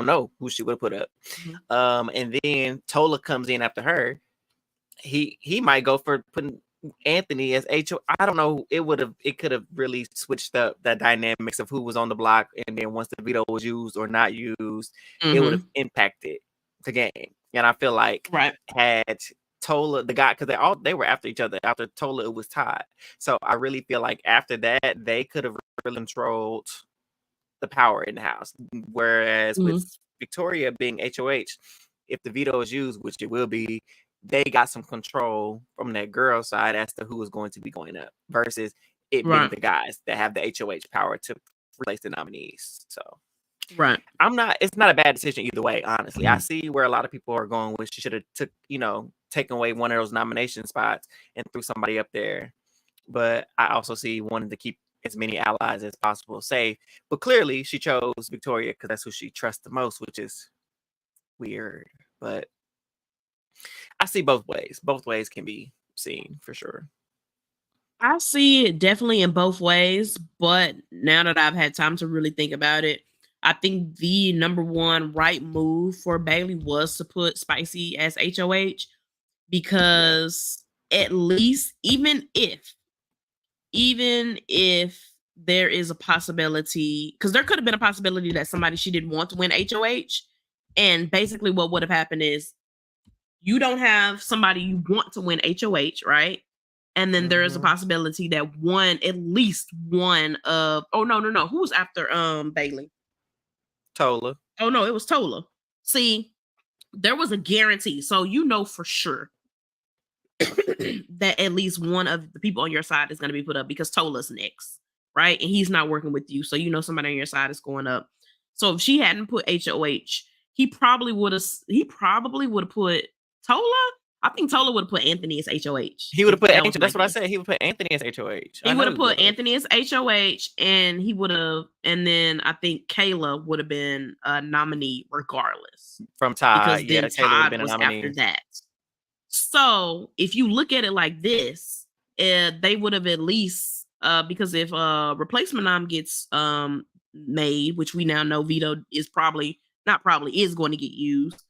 know who she would have put up. And then Tola comes in after her. He might go for putting Anthony as HO. I don't know. It could have really switched up the dynamics of who was on the block, and then once the veto was used or not used, it would have impacted the game. And I feel like Right. had Tola the guy, because they were after each other. After Tola, it was tied. So I really feel like after that, they could have really controlled the power in the house. Whereas with Victoria being HOH, if the veto is used, which it will be, they got some control from that girl side as to who is going to be going up versus it being the guys that have the HOH power to replace the nominees. So it's not a bad decision either way, honestly. I see where a lot of people are going with she should have taken away one of those nomination spots and threw somebody up there. But I also see wanting to keep as many allies as possible safe. But clearly she chose Victoria because that's who she trusts the most, which is weird. But I see both ways. Both ways can be seen for sure. I see it definitely in both ways, but now that I've had time to really think about it, I think the number one right move for Byyyeee was to put Spicy as HOH because at least even if there is a possibility, because there could have been a possibility that somebody she didn't want to win HOH, and basically what would have happened is you don't have somebody you want to win HOH, right? And then there is a possibility that at least one of who was after Byyyeee? Tola. Oh no, it was Tola. See, there was a guarantee, so for sure that at least one of the people on your side is going to be put up because Tola's next, right? And he's not working with you, so somebody on your side is going up. So if she hadn't put HOH, he probably would have put Tola. I think Tola would have put Anthony as HOH. He would have put Anthony. That's what I said. He would put Anthony as HOH. He would have put Anthony as HOH, and then I think Kayla would have been a nominee regardless. From Todd. Because then Todd was after that. So if you look at it like this, they would have at least because if replacement nom gets made, which we now know veto is is going to get used.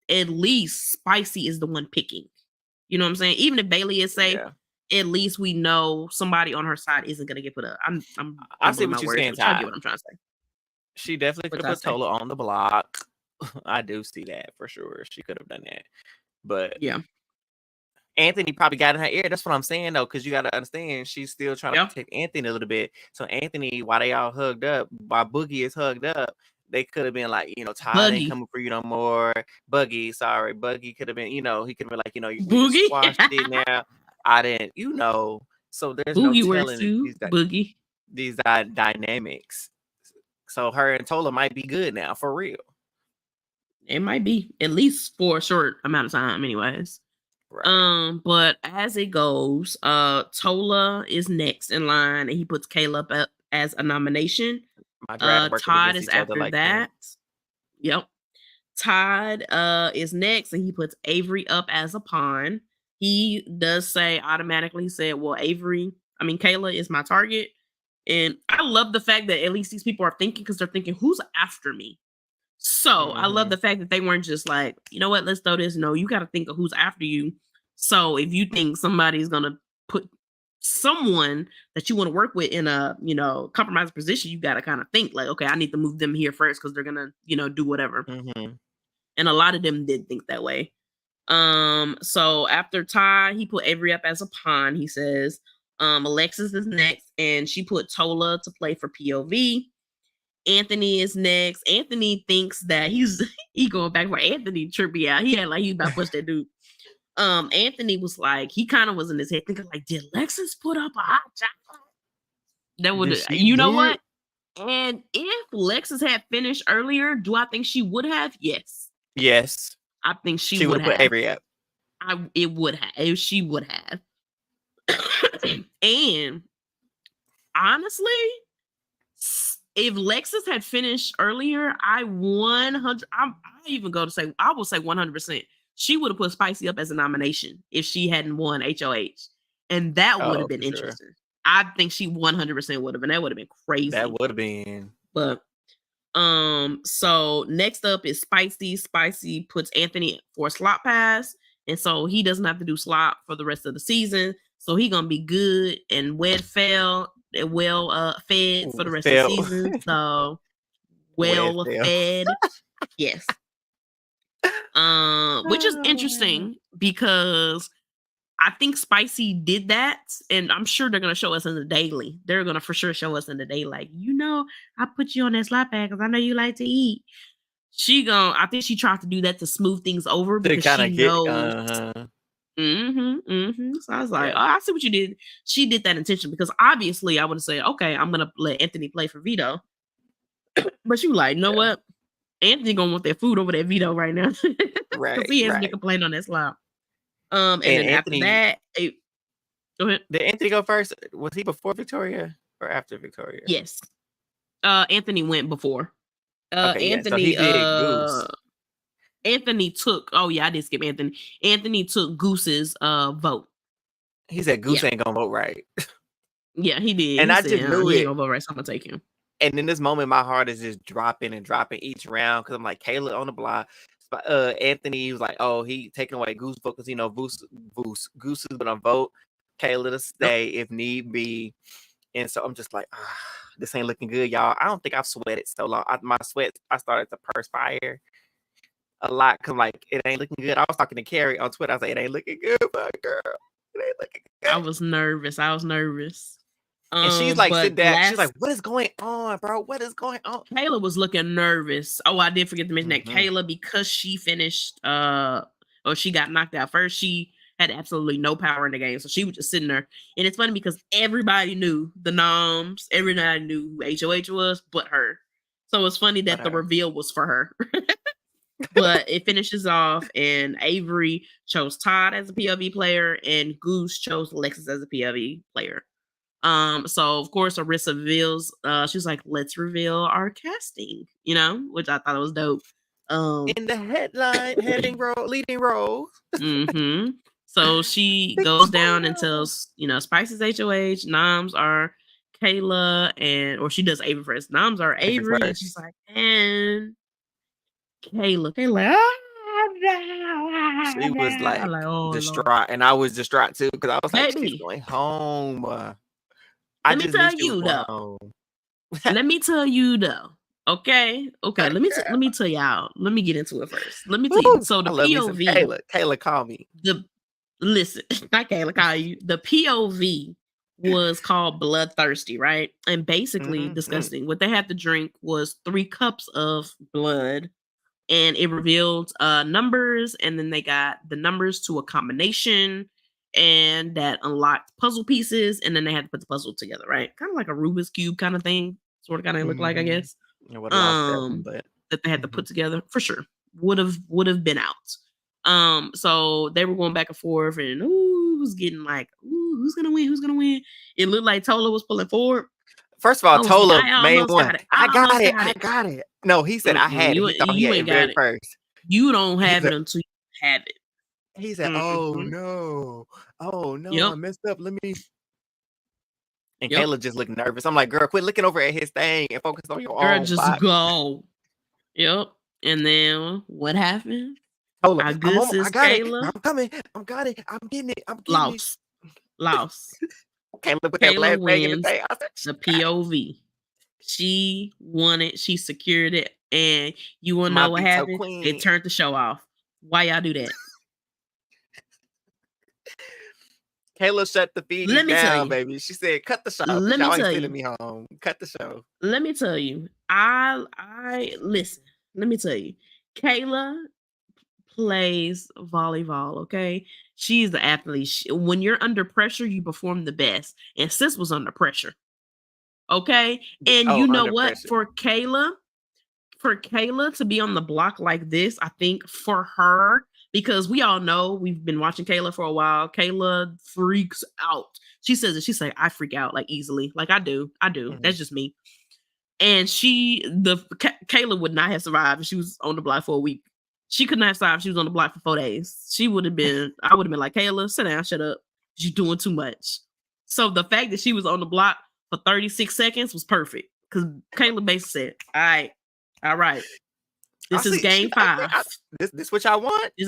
At least Spicy is the one picking. You know what I'm saying? Even if Byyyeee is safe, at least we know somebody on her side isn't going to get put up. I see what you're saying, Ty. I get what I'm trying to say. She definitely could have put Tola on the block. I do see that for sure. She could have done that. But Anthony probably got in her ear. That's what I'm saying, though, because you got to understand she's still trying to protect Anthony a little bit. So Anthony, while they all hugged up, while Boogie is hugged up, they could have been like, Todd ain't coming for you no more. Buggy could have been, he could have been like, you squashed it now. I didn't, So there's Boogie no telling these dynamics. So her and Tola might be good now, for real. It might be, at least for a short amount of time, anyways. Right. But as it goes, Tola is next in line, and he puts Caleb up as a nomination. Todd is after like that. Yep. Todd is next, and he puts Avery up as a pawn. He does automatically say, well, Kayla is my target. And I love the fact that at least these people are thinking, because they're thinking, who's after me? So I love the fact that they weren't just like, you know what, let's throw this. No, you got to think of who's after you. So if you think somebody's going to put someone that you want to work with in a, compromised position, you got to kind of think like, okay, I need to move them here first because they're going to, do whatever. And a lot of them did think that way. So after Ty, he put Avery up as a pawn. He says, Alexis is next, and she put Tola to play for POV. Anthony is next. Anthony thinks that he going back for Anthony trippy out. He had like he about to push that dude. Anthony was like, he kind of was in his head thinking like, did Lexus put up a hot chocolate? That would, know what? And if Lexus had finished earlier, do I think she would have? Yes. Yes. I think she would have put Avery up. It would have. She would have. And honestly, if Lexus had finished earlier, I even go to say, I will say 100%. She would have put Spicy up as a nomination if she hadn't won HOH. And that would have been interesting. Sure. I think she 100% would have, and that would have been crazy. That would have been. But, so next up is Spicy. Spicy puts Anthony for a slot pass. and so he doesn't have to do slop for the rest of the season. So he gonna be good and well fed for the rest of the season. So well fed, yes. Which is interesting because I think Spicy did that, and I'm sure they're gonna show us in the daily. They're gonna for sure show us in the day, like, I put you on that slot bag because I know you like to eat. I think she tried to do that to smooth things over because she knows. So I was like, I see what you did. She did that intentionally because obviously I would have said, okay, I'm gonna let Anthony play for Vito, but she was like, you know what? Anthony gonna want that food over that Vito right now, because he has been complaining on that slot. And then Anthony, after that, go ahead. Did Anthony go first? Was he before Victoria or after Victoria? Yes. Anthony went before. Anthony, so he did Goose. Anthony took. Oh yeah, I did skip Anthony. Anthony took Goose's vote. He said Goose ain't gonna vote right. Yeah, he did. And I just knew he it. Ain't gonna vote right, so I'm gonna take him. And in this moment, my heart is just dropping each round because I'm like, Kayla on the block. Anthony was like, oh, he taking away Goose vote because Goose is gonna vote Kayla to stay if need be. And so I'm just like, this ain't looking good, y'all. I don't think I've sweated so long. I started to perspire a lot because like it ain't looking good. I was talking to Carrie on Twitter. I was like, it ain't looking good, my girl. It ain't looking good. I was nervous. And she's like, sit down. She's like, what is going on, bro? What is going on? Kayla was looking nervous. Oh, I did forget to mention that Kayla, because she finished, or she got knocked out first, she had absolutely no power in the game. So she was just sitting there. And it's funny because everybody knew the noms, everybody knew who HOH was, but her. So it's funny that the reveal was for her. But it finishes off, and Avery chose Todd as a POV player, and Goose chose Alexis as a POV player. So of course Arissa reveals, she's like, let's reveal our casting, which I thought was dope. In the headline, leading role. So she goes down and tells, Spice's HOH, noms are Kayla, or she does Avery first. Noms are Avery, and she's like, and Kayla. She was like distraught, Lord. And I was distraught too because I was like, she's going home. Let me tell you though. Okay. Let me tell y'all. Let me get into it first. Let me tell you. So the POV. Kayla, call me. Listen, not Kayla, call you. The POV was called Bloodthirsty, right? And basically disgusting. What they had to drink was 3 cups of blood, and it revealed numbers, and then they got the numbers to a combination, and that unlocked puzzle pieces, and then they had to put the puzzle together, right? Kind of like a Rubik's Cube kind of thing, sort of kind of look like, I guess. That they had to put together for sure. Would have been out. So they were going back and forth, and who's getting like, who's gonna win? It looked like Tola was pulling forward. First of all, Tola made one. I got it. No, he said I had it. He thought he had it first. You don't have it until you have it. He said, oh no, I messed up. Let me. And Kayla just looked nervous. I'm like, girl, quit looking over at his thing and focus on your own. Girl, just go. Yep. And then what happened? I got Kayla. It. I'm coming. I got it. I'm getting it. Lost. Kayla wins the POV. She won it. She secured it. And you want to know what happened? It turned the show off. Why y'all do that? Kayla shut the feed down, baby. She said, cut the show. Let me tell you. Me home. Cut the show. Let me tell you. Listen. Let me tell you. Kayla plays volleyball, okay? She's the athlete. When you're under pressure, you perform the best. And Sis was under pressure. Okay? And you know what? Pressure. For Kayla to be on the block like this, I think for her, because we all know, we've been watching Kayla for a while. Kayla freaks out. She says it. She's like, I freak out like easily. Like I do. That's just me. And Kayla would not have survived if she was on the block for a week. She could not have survived if she was on the block for 4 days. I would have been like, Kayla, sit down, shut up. You're doing too much. So the fact that she was on the block for 36 seconds was perfect. Because Kayla basically said, all right. This is game 5. This what y'all want? This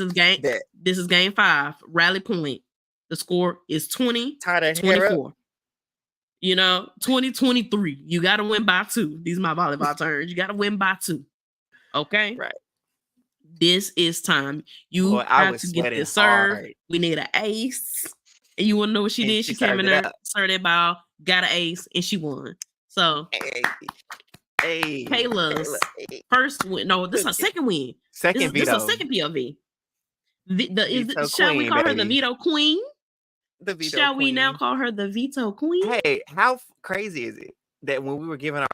is game 5. Rally point. The score is 20-24. 20-23. You got to win by 2. These are my volleyball turns. You got to win by 2. Okay? Right. This is time. You have to get this serve. Hard. We need an ace. And you want to know what she did? She came in there, served that ball, got an ace, and she won. So, Kayla's first win. No, this is her second win. This is her second POV. Shall we call her the veto queen? Shall we now call her the veto queen? Hey, how crazy is it that when we were giving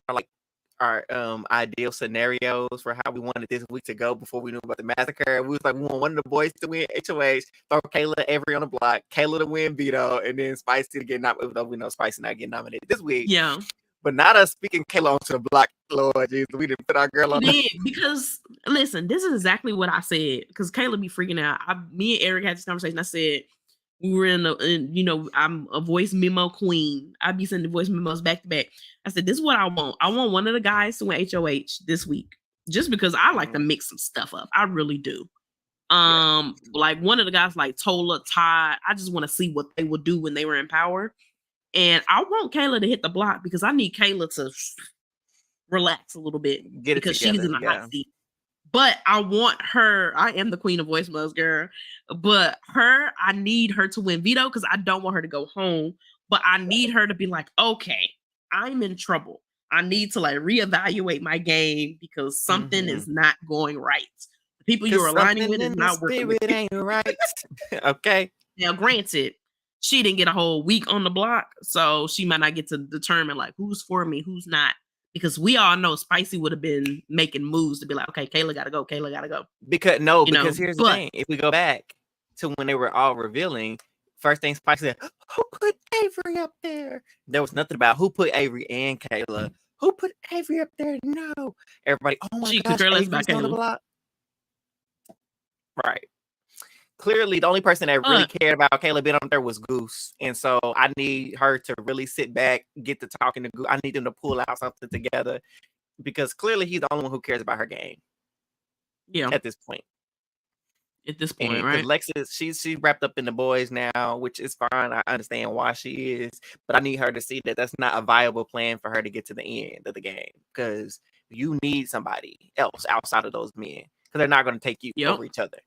our ideal scenarios for how we wanted this week to go before we knew about the massacre, we was like, we want one of the boys to win HOH, throw Kayla Avery on the block, Kayla to win veto, and then Spicy to get nominated. Though we know Spicy not getting nominated this week. Yeah. But not us speaking Kayla onto the block, Lord Jesus. We didn't put our girl on. Because listen, this is exactly what I said. Because Kayla be freaking out. Me and Eric had this conversation. I said we were I'm a voice memo queen. I be sending voice memos back to back. I said, this is what I want. I want one of the guys to win HOH this week, just because I like to mix some stuff up. I really do. Like one of the guys, like Tola, Todd. I just want to see what they would do when they were in power. And I want Kayla to hit the block because I need Kayla to relax a little bit because she's in the hot seat. But I want her. I am the queen of voicemails, girl. But I need her to win veto because I don't want her to go home. But I need her to be like, okay, I'm in trouble. I need to reevaluate my game because something is not going right. The people you're aligning with is not working. It ain't right. Okay. Now, granted, she didn't get a whole week on the block, so she might not get to determine who's for me, who's not. Because we all know Spicy would have been making moves to be like, okay, Kayla gotta go. Because here's the thing. If we go back to when they were all revealing, first thing Spicy said, who put Avery up there? There was nothing about who put Avery and Kayla. Who put Avery up there? No. Everybody, oh my gosh, Avery's on the block. Right. Clearly, the only person that really cared about Kayla being up there was Goose. And so I need her to really sit back, get to talking to Goose. I need them to pull out something together because clearly he's the only one who cares about her game. Yeah. At this point. Right? Lexus, she's wrapped up in the boys now, which is fine. I understand why she is. But I need her to see that that's not a viable plan for her to get to the end of the game because you need somebody else outside of those men because they're not going to take you over each other.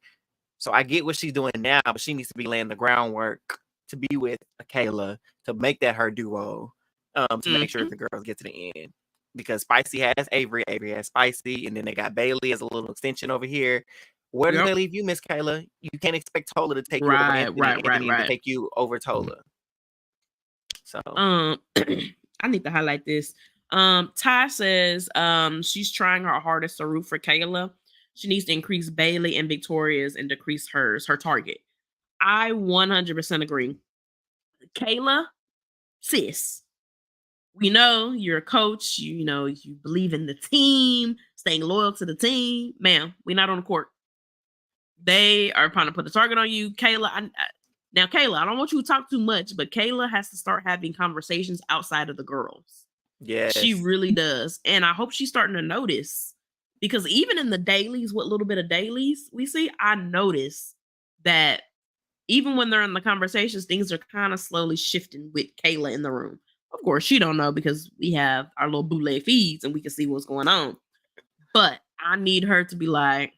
So I get what she's doing now, but she needs to be laying the groundwork to be with Kayla, to make that her duo, to make sure the girls get to the end. Because Spicy has Avery has Spicy, and then they got Bailey as a little extension over here. Where do they leave you, Miss Kayla? You can't expect Tola to take you over Anthony to take you over Tola. So I need to highlight this. Ty says she's trying her hardest to root for Kayla. She needs to increase Bailey and Victoria's and decrease her target. I 100% agree. Kayla, sis, we know you're a coach. You believe in the team, staying loyal to the team. Ma'am, we're not on the court. They are trying to put the target on you. Kayla, Now, Kayla, I don't want you to talk too much, but Kayla has to start having conversations outside of the girls. Yeah, she really does. And I hope she's starting to notice. Because even in the dailies, what little bit of dailies we see, I notice that even when they're in the conversations, things are kind of slowly shifting with Kayla in the room. Of course, she don't know because we have our little bootleg feeds and we can see what's going on. But I need her to be like,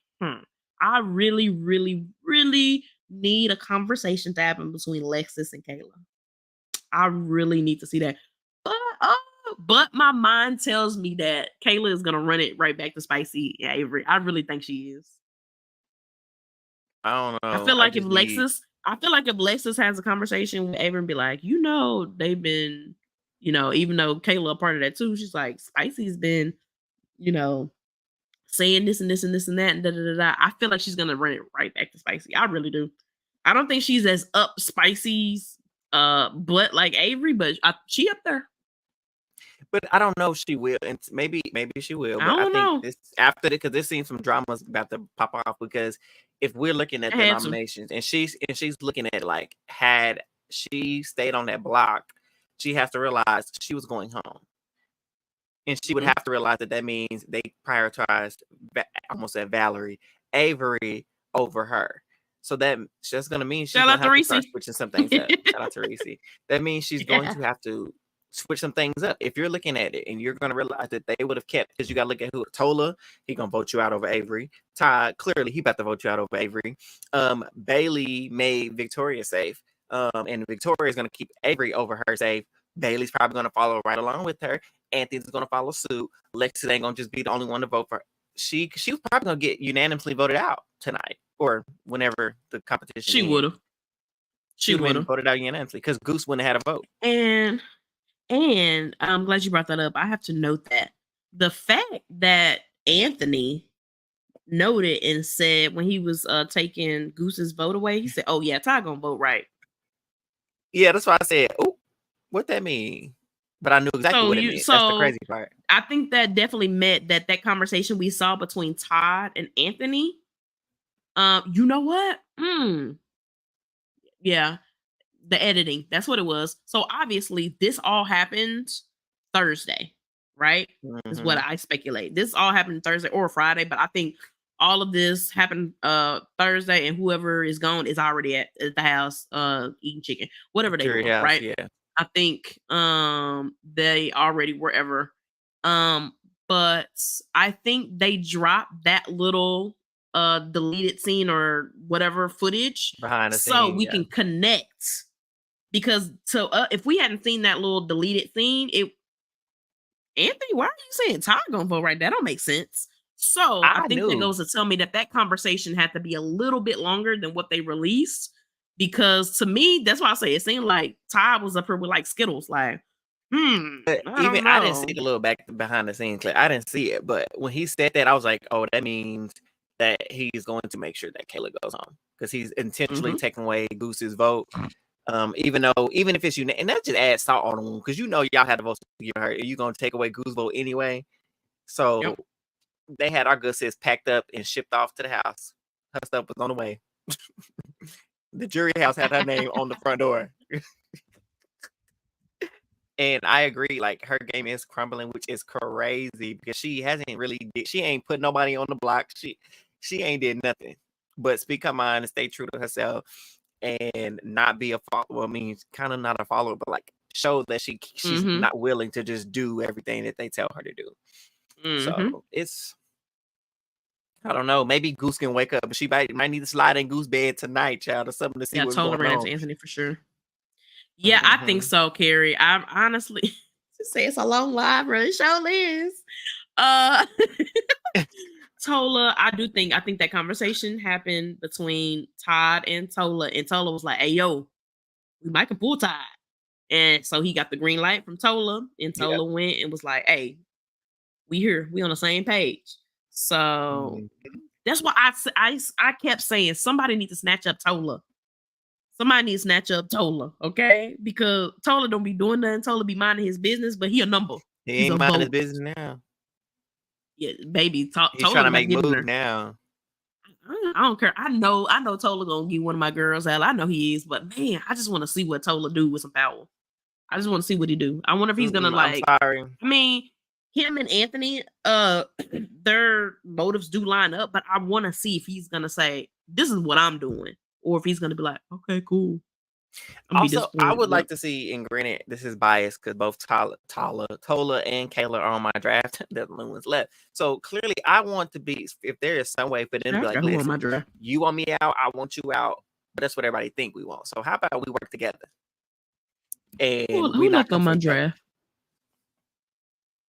I really, really, really need a conversation to happen between Lexus and Kayla. I really need to see that. But my mind tells me that Kayla is gonna run it right back to Spicy and Avery. I really think she is. I don't know. I feel like if Lexus has a conversation with Avery and be like, they've been, even though Kayla a part of that too, she's like, Spicy's been, saying this and this and this and that and da da da da. I feel like she's gonna run it right back to Spicy. I really do. I don't think she's as up Spicy's butt like Avery, but she up there. But I don't know if she will, and maybe she will. But I don't know. This after because there's seen some dramas about to pop off. Because if we're looking at the nominations, and she's looking at had she stayed on that block, she has to realize she was going home. And she would have to realize that means they prioritized, almost said Valerie, Avery over her. So that's going to mean she's going to have to start switching some things up. Shout out to Reese. That means she's going to have to switch some things up. If you're looking at it and you're going to realize that they would have kept, because you got to look at who, Tola, he going to vote you out over Avery. Todd, clearly he about to vote you out over Avery. Bailey made Victoria safe. And Victoria is going to keep Avery over her safe. Bailey's probably going to follow right along with her. Anthony's going to follow suit. Lexi ain't going to just be the only one to vote for her. She was probably going to get unanimously voted out tonight or whenever the competition. She would have. She would have voted out unanimously because Goose wouldn't have had a vote. And I'm glad you brought that up. I have to note that the fact that Anthony noted and said when he was taking Goose's vote away, he said, "Oh yeah, Ty gonna vote right." Yeah, that's why I said, "Oh, what that mean?" But I knew exactly what it meant. That's the crazy part. I think that definitely meant that conversation we saw between Todd and Anthony. You know what? Yeah, the editing. That's what it was. So obviously, this all happened Thursday, right? Mm-hmm. Is what I speculate. This all happened Thursday or Friday, but I think all of this happened Thursday, and whoever is gone is already at the house eating chicken, whatever they want, right? Yeah. I think they already wherever. But I think they dropped that little deleted scene or whatever footage behind the so scene, we can connect. Because if we hadn't seen that little deleted scene, Anthony, why are you saying Todd gonna vote right? That don't make sense. So I think that goes to tell me that conversation had to be a little bit longer than what they released. Because to me, that's why I say it seemed like Todd was up here with like Skittles, like, I didn't see the little behind the scenes clip. I didn't see it, but when he said that, I was like, oh, that means that he's going to make sure that Kayla goes home because he's intentionally taking away Goose's vote. Even if it's and that just adds salt on the wound because y'all had to vote to get her. You're gonna take away Goose's vote anyway. So they had our good sis packed up and shipped off to the house. Her stuff was on the way. The jury house had her name on the front door. And I agree, like her game is crumbling, which is crazy because she ain't put nobody on the block. She ain't did nothing but speak her mind and stay true to herself and not be a follower. I mean, kind of not a follower, but like show that she's not willing to just do everything that they tell her to do. So it's, I don't know. Maybe Goose can wake up, but she might need to slide in Goose bed tonight, child, or something to see what's going on. Yeah, totally Anthony for sure. Yeah, I think so, Carrie. I'm honestly to say it's a long live run. Show is. Tola, I think that conversation happened between Todd and Tola, and Tola was like, "Hey, yo, we might can pull Todd," and so he got the green light from Tola, and Tola went and was like, "Hey, we here, we on the same page." So that's why I kept saying somebody needs to snatch up Tola. Somebody needs to snatch up Tola, okay? Because Tola don't be doing nothing. Tola be minding his business, but he a number. He ain't minding his business now. Yeah, baby. He's trying to make moves now. I don't care. I know Tola gonna get one of my girls out. I know he is, but man, I just want to see what Tola do with some power. I just want to see what he do. I wonder if he's gonna like. I'm sorry. I mean, him and Anthony, their motives do line up, but I want to see if he's gonna say, "This is what I'm doing," or if he's gonna be like, "Okay, cool." Also, I would like to see, and granted, this is biased because both Tola and Kayla are on my draft. The only ones left. So clearly, I want to be. If there is some way for them to be like, "Listen, you want me out, I want you out," but that's what everybody think we want. So how about we work together? And who left on my draft?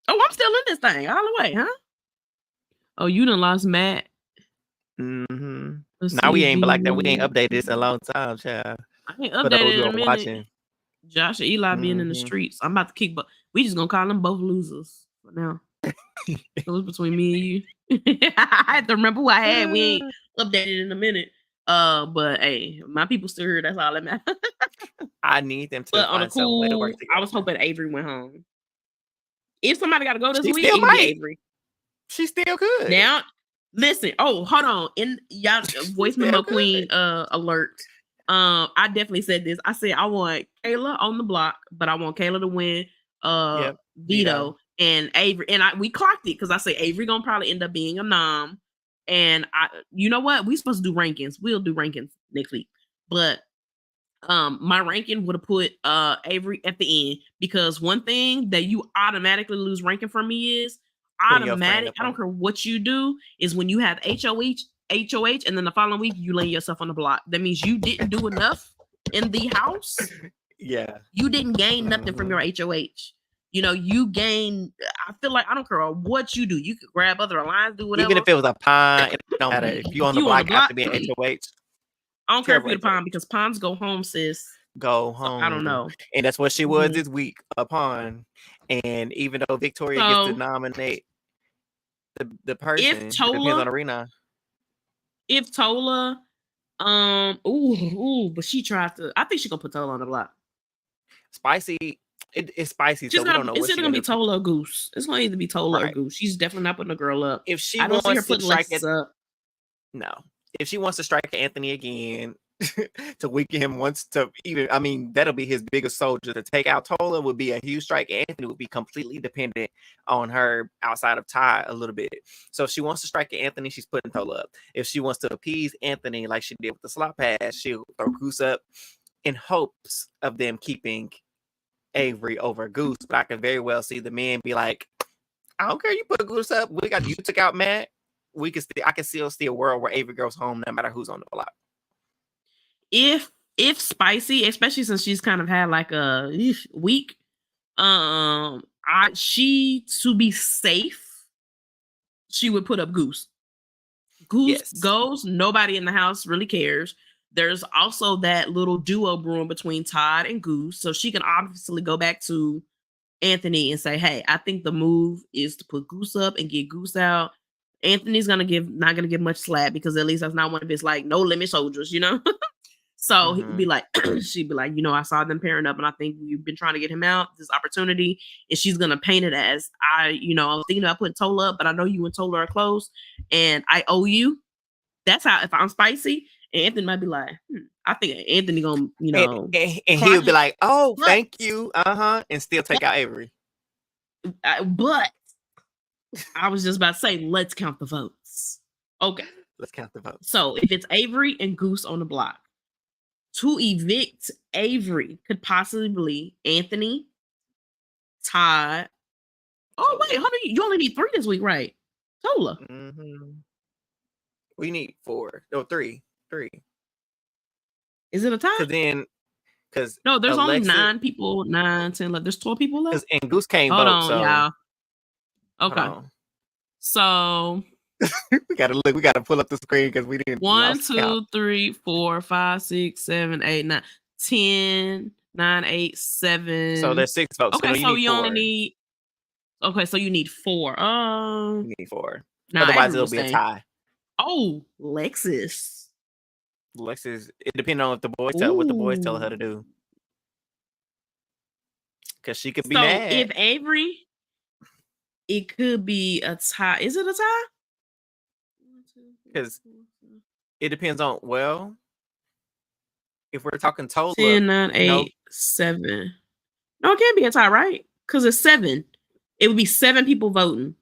Oh, I'm still in this thing all the way, huh? Oh, you done lost Matt. Now we ain't like that. We ain't updated this in a long time, child. I ain't updated in a minute. Watching. Josh and Eli being in the streets. I'm about to kick, but we just gonna call them both losers for now. It was between me and you. I had to remember who I had. We ain't updated in a minute. But hey, my people still here. That's all that matters. I need them to. But on a cool, way to work together. I was hoping Avery went home. If somebody got to go this week, it'd be Avery. She still could. Now, listen. Oh, hold on. In y'all voice memo queen alert. I definitely said this. I said I want Kayla on the block, but I want Kayla to win veto. and Avery, and we clocked it because I say Avery gonna probably end up being a nom. And you know what? We supposed to do rankings. We'll do rankings next week. But my ranking would have put Avery at the end, because one thing that you automatically lose ranking from me is automatic. I don't care what you do, is when you have HOH, and then the following week you lay yourself on the block. That means you didn't do enough in the house. Yeah. You didn't gain nothing from your HOH. You know, you gain. I feel like I don't care what you do. You could grab other lines, do whatever. Even if it was a pond, it don't matter. If you on the block after being HOH. I don't care if you're the pond, because ponds go home, sis. Go home. So, I don't know. And that's what she was this week, a pond. And even though Victoria gets to nominate the person, if Tola, depends on Arena. If Tola, but she tried to. I think she's gonna put Tola on the block. Spicy. It's spicy, so we don't know what she's gonna be. Tola or Goose. It's gonna either be Tola or Goose. She's definitely not putting a girl up. If she I don't see her putting Lexus up. No. If she wants to strike Anthony again to weaken him once to even, I mean, that'll be his biggest soldier. To take out Tola would be a huge strike. Anthony would be completely dependent on her outside of Ty a little bit. So if she wants to strike Anthony, she's putting Tola up. If she wants to appease Anthony like she did with the slot pass, she'll throw Goose up in hopes of them keeping Avery over Goose. But I can very well see the men be like, I don't care, you put Goose up. You took out Matt. I can still see a world where Avery goes home no matter who's on the block. If Spicy, especially since she's kind of had like a week, she, to be safe, she would put up Goose. Goose goes, nobody in the house really cares. There's also that little duo brewing between Todd and Goose, so she can obviously go back to Anthony and say, hey, I think the move is to put Goose up and get Goose out. Anthony's not gonna give much slack, because at least that's not one of his like no limit soldiers, you know. So he would be like, she'd be like, you know, I saw them pairing up, and I think you've been trying to get him out, this opportunity, and she's gonna paint it as I was thinking about putting Tola up, but I know you and Tola are close, and I owe you. That's how, if I'm Spicy, and Anthony might be like, I think Anthony gonna, and he'll be like, oh, thank you, and still take out Avery. But I was just about to say, let's count the votes. Okay. Let's count the votes. So if it's Avery and Goose on the block, to evict Avery could possibly be Anthony, Todd. Oh, wait, you only need 3 this week, right? Tola. We need 4. No, 3. 3. Is it a tie? Because no, there's only 9 people, 9, 10 left. There's 12 people left. And Goose can't Hold vote. On, so y'all. Okay. So we gotta pull up the screen because we didn't. 1, 2, 3, 4, 5, 6, 7, 8, 9, 10, 9, 8, 7. So there's 6 votes. Okay, so you only need. Okay, so you need 4. You need 4. Otherwise, it'll be a tie. Oh, Lexus. It depends on what the boys tell her to do. Because she could be mad. If Avery. It could be a tie. Is it a tie? Because it depends on, if we're talking Tola. 10, 9, 8, 7. No, it can't be a tie, right? Because it's 7. It would be 7 people voting.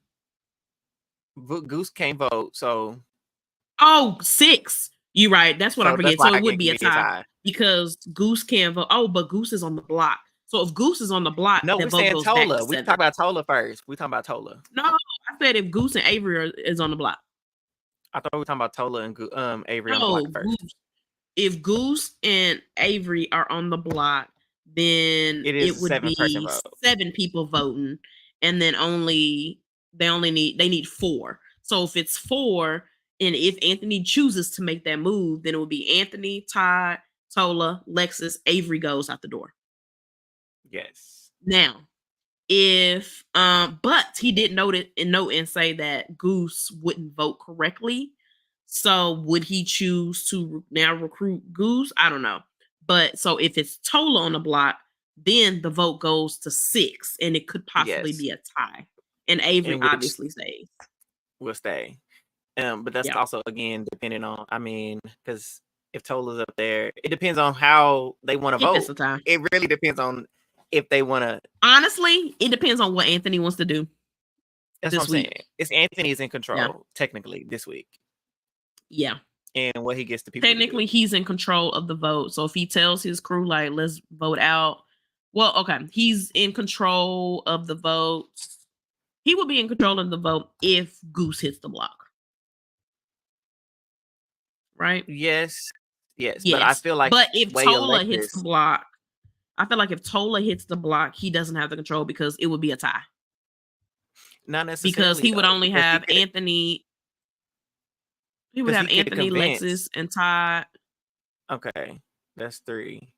Goose can't vote, so. Oh, 6. You're right. That's what I forget. So it would be a tie. Because Goose can't vote. Oh, but Goose is on the block. So if Goose is on the block, no, we're saying Tola. We talk about Tola first. We talking about Tola. No, I said if Goose and Avery is on the block. I thought we were talking about Tola and Avery on the block first. If Goose and Avery are on the block, then it would be 7 people voting, and then they need 4. So if it's 4, and if Anthony chooses to make that move, then it would be Anthony, Todd, Tola, Lexus, Avery goes out the door. Yes. Now, if but he did note and say that Goose wouldn't vote correctly. So would he choose to now recruit Goose? I don't know. But so if it's Tola on the block, then the vote goes to 6, and it could possibly be a tie. And Avery obviously stays. Will stay. But that's also again depending on. I mean, because if Tola's up there, it depends on how they want to vote. It's a tie. It really depends on. if they want to. Honestly, it depends on what Anthony wants to do. That's this what I'm saying. week. It's Anthony's in control Yeah. technically this week, Yeah. and what he gets the people. Technically, he's in control of the vote. So if he tells his crew, like, let's vote out. Well, okay, he's in control of the votes. He will be in control of the vote if Goose hits the block. Right? Yes. But I feel like if Tola hits the block, I feel like if Tola hits the block, he doesn't have the control because it would be a tie. Not necessarily, because he would only have Anthony. He would have Anthony, Lexus, and Todd. Okay, that's 3.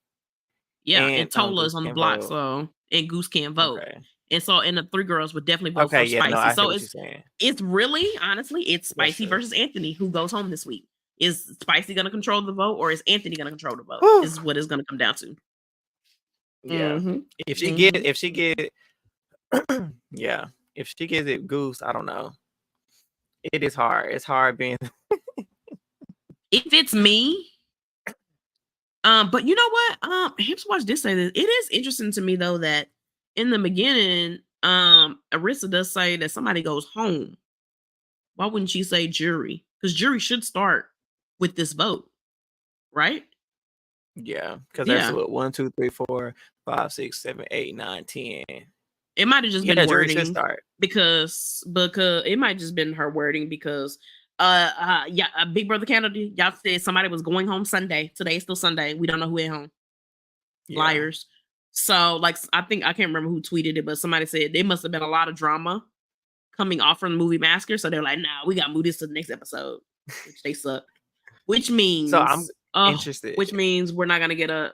Yeah, and Tola is on the block, so and Goose can't vote. Okay. And so, and the 3 girls would definitely vote for Spicy. No, I so it's really, honestly, it's Spicy versus Anthony who goes home this week. Is Spicy going to control the vote, or is Anthony going to control the vote? Is what it's going to come down to. Yeah, if she get, yeah, if she gives it Goose, I don't know. It is hard. It's hard being. If it's me. But you know what? Hips Watch did say this. It is interesting to me though that in the beginning, Arissa does say that somebody goes home. Why wouldn't she say jury? Because jury should start with this vote, right? Yeah, because that's what 1, 2, 3, 4, 5, 6, 7, 8, 9, 10. It might have just been wording should start. because it might just been her wording because Big Brother Canada, y'all said somebody was going home Sunday. Today's still Sunday. We don't know who went home. Yeah. Liars. So like I can't remember who tweeted it, but somebody said there must have been a lot of drama coming off from the Movie Massacre. So they're like, nah, we gotta move this to the next episode. Which they suck. Which means so I'm interested. Which means we're not gonna get a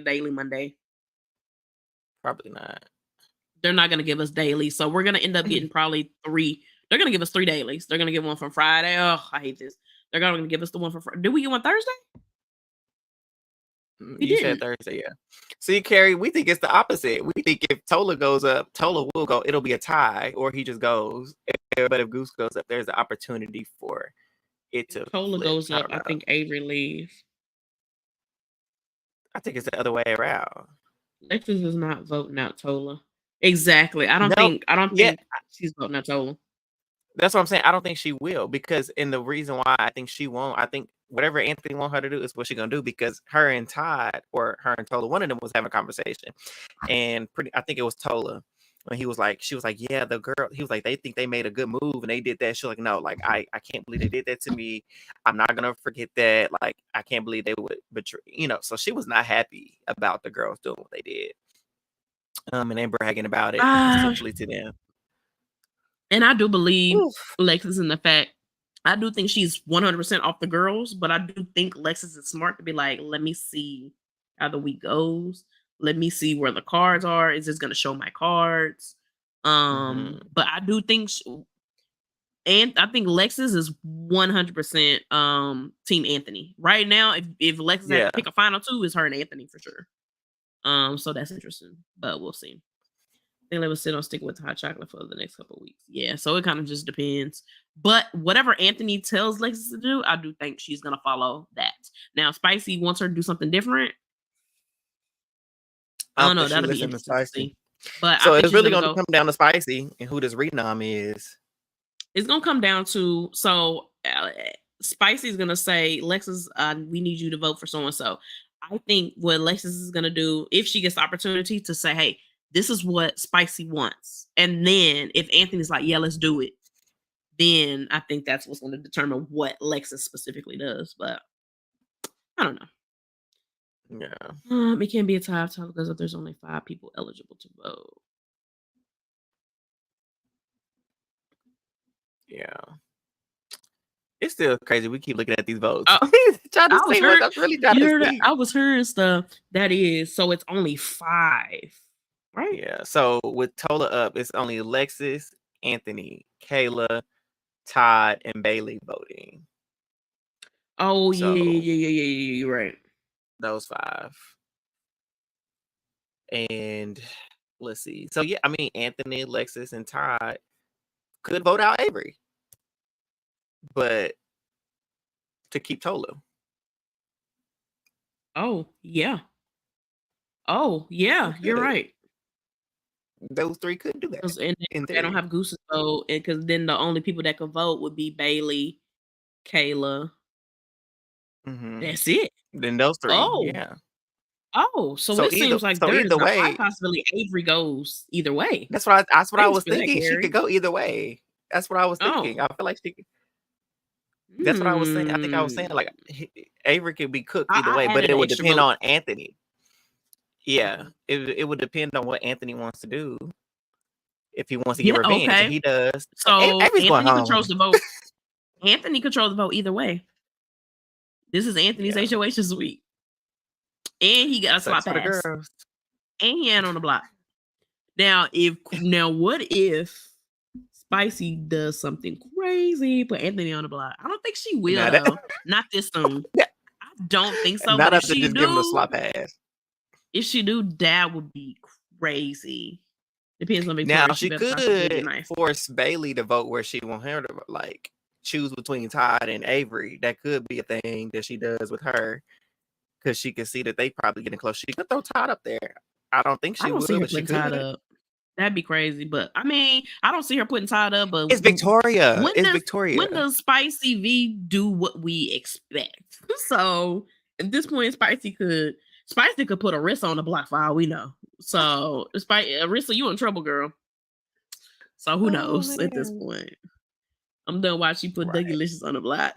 daily Monday. Probably not. They're not gonna give us daily, so we're gonna end up getting probably 3. They're gonna give us 3 dailies. They're gonna give one from Friday. Oh, I hate this. They're gonna give us the one from Friday. Did we get one Thursday? You said Thursday, yeah. See, Carrie, we think it's the opposite. We think if Tola goes up, Tola will go. It'll be a tie, or he just goes. But if Goose goes up, there's an opportunity for it to. Tola goes up. I think Avery leaves. I think it's the other way around. Lexus is not voting out Tola. Exactly. I don't think she's voting out Tola. That's what I'm saying. I don't think she will because, and the reason why I think she won't, I think whatever Anthony wants her to do is what she's gonna do because her and Todd or her and Tola, one of them was having a conversation, and I think it was Tola when she was like, yeah, the girl. He was like, they think they made a good move and they did that. She was like, no, like I can't believe they did that to me. I'm not gonna forget that. Like I can't believe they would betray. So she was not happy about the girls doing what they did. And they bragging about it essentially to them. And I do believe Lexus in the fact, I do think she's 100% off the girls, but I do think Lexus is smart to be like, let me see how the week goes. Let me see where the cards are. Is this going to show my cards? But I do think, and I think Lexus is 100% Team Anthony. Right now, if Lexus had to pick a final 2, it's her and Anthony for sure. So that's interesting, but we'll see. I think they will sit on sticking with hot chocolate for the next couple of weeks. Yeah, so it kind of just depends. But whatever Anthony tells Lexus to do, I do think she's gonna follow that. Now, Spicy wants her to do something different. I don't know. That'll be interesting to see. But so it's really gonna come down to Spicy and who this renom is. It's gonna come down to Spicy's gonna say, Lexus, we need you to vote for so and so. I think what Lexus is gonna do if she gets the opportunity to say, hey, this is what Spicy wants. And then if Anthony's like, yeah, let's do it, then I think that's what's going to determine what Lexus specifically does. But I don't know. Yeah. It can't be a tie because there's only 5 people eligible to vote. Yeah. It's still crazy. We keep looking at these votes. I was hearing stuff that is, so it's only 5. Right. Yeah. So with Tola up, it's only Lexus, Anthony, Kayla, Todd, and Byyyeee voting. Oh, so, yeah. You're right. Those 5. And let's see. So yeah, I mean Anthony, Lexus, and Todd could vote out Avery, but to keep Tola. Oh yeah. You're right. those three could do that. And they don't have Goose's vote, and because then the only people that could vote would be Byyyeee, Kayla. That's it. Then those three, yeah. So it seems like there's a high possibility Avery goes either way. That's what I was thinking. She could go either way. That's what I was thinking. I feel like she could. That's what I was saying. I think I was saying like Avery could be cooked either way, but it would depend on Anthony. Yeah, it would depend on what Anthony wants to do. If he wants to get revenge, and he does. So Anthony controls the vote. Anthony controls the vote either way. This is Anthony's HOH this week. And he got a slot pass. And he ain't on the block. Now, what if Spicy does something crazy, put Anthony on the block? I don't think she will, though. Not this soon. I don't think so. Not up to just give him a slot pass. If she do, that would be crazy. Depends on Victoria. Now, she could force Byyyeee to vote where she wants her to, like, choose between Todd and Avery. That could be a thing that she does with her. Because she can see that they probably getting close. She could throw Todd up there. I don't think she would, but she could. Todd up. That'd be crazy. But I mean, I don't see her putting Todd up. But it's Victoria. Victoria. When does Spicy V do what we expect? So at this point, Spicy could put Arissa on the block for all we know. So Arissa, you in trouble, girl. So who knows at this point? I'm done watching she put Dougie Licious on the block.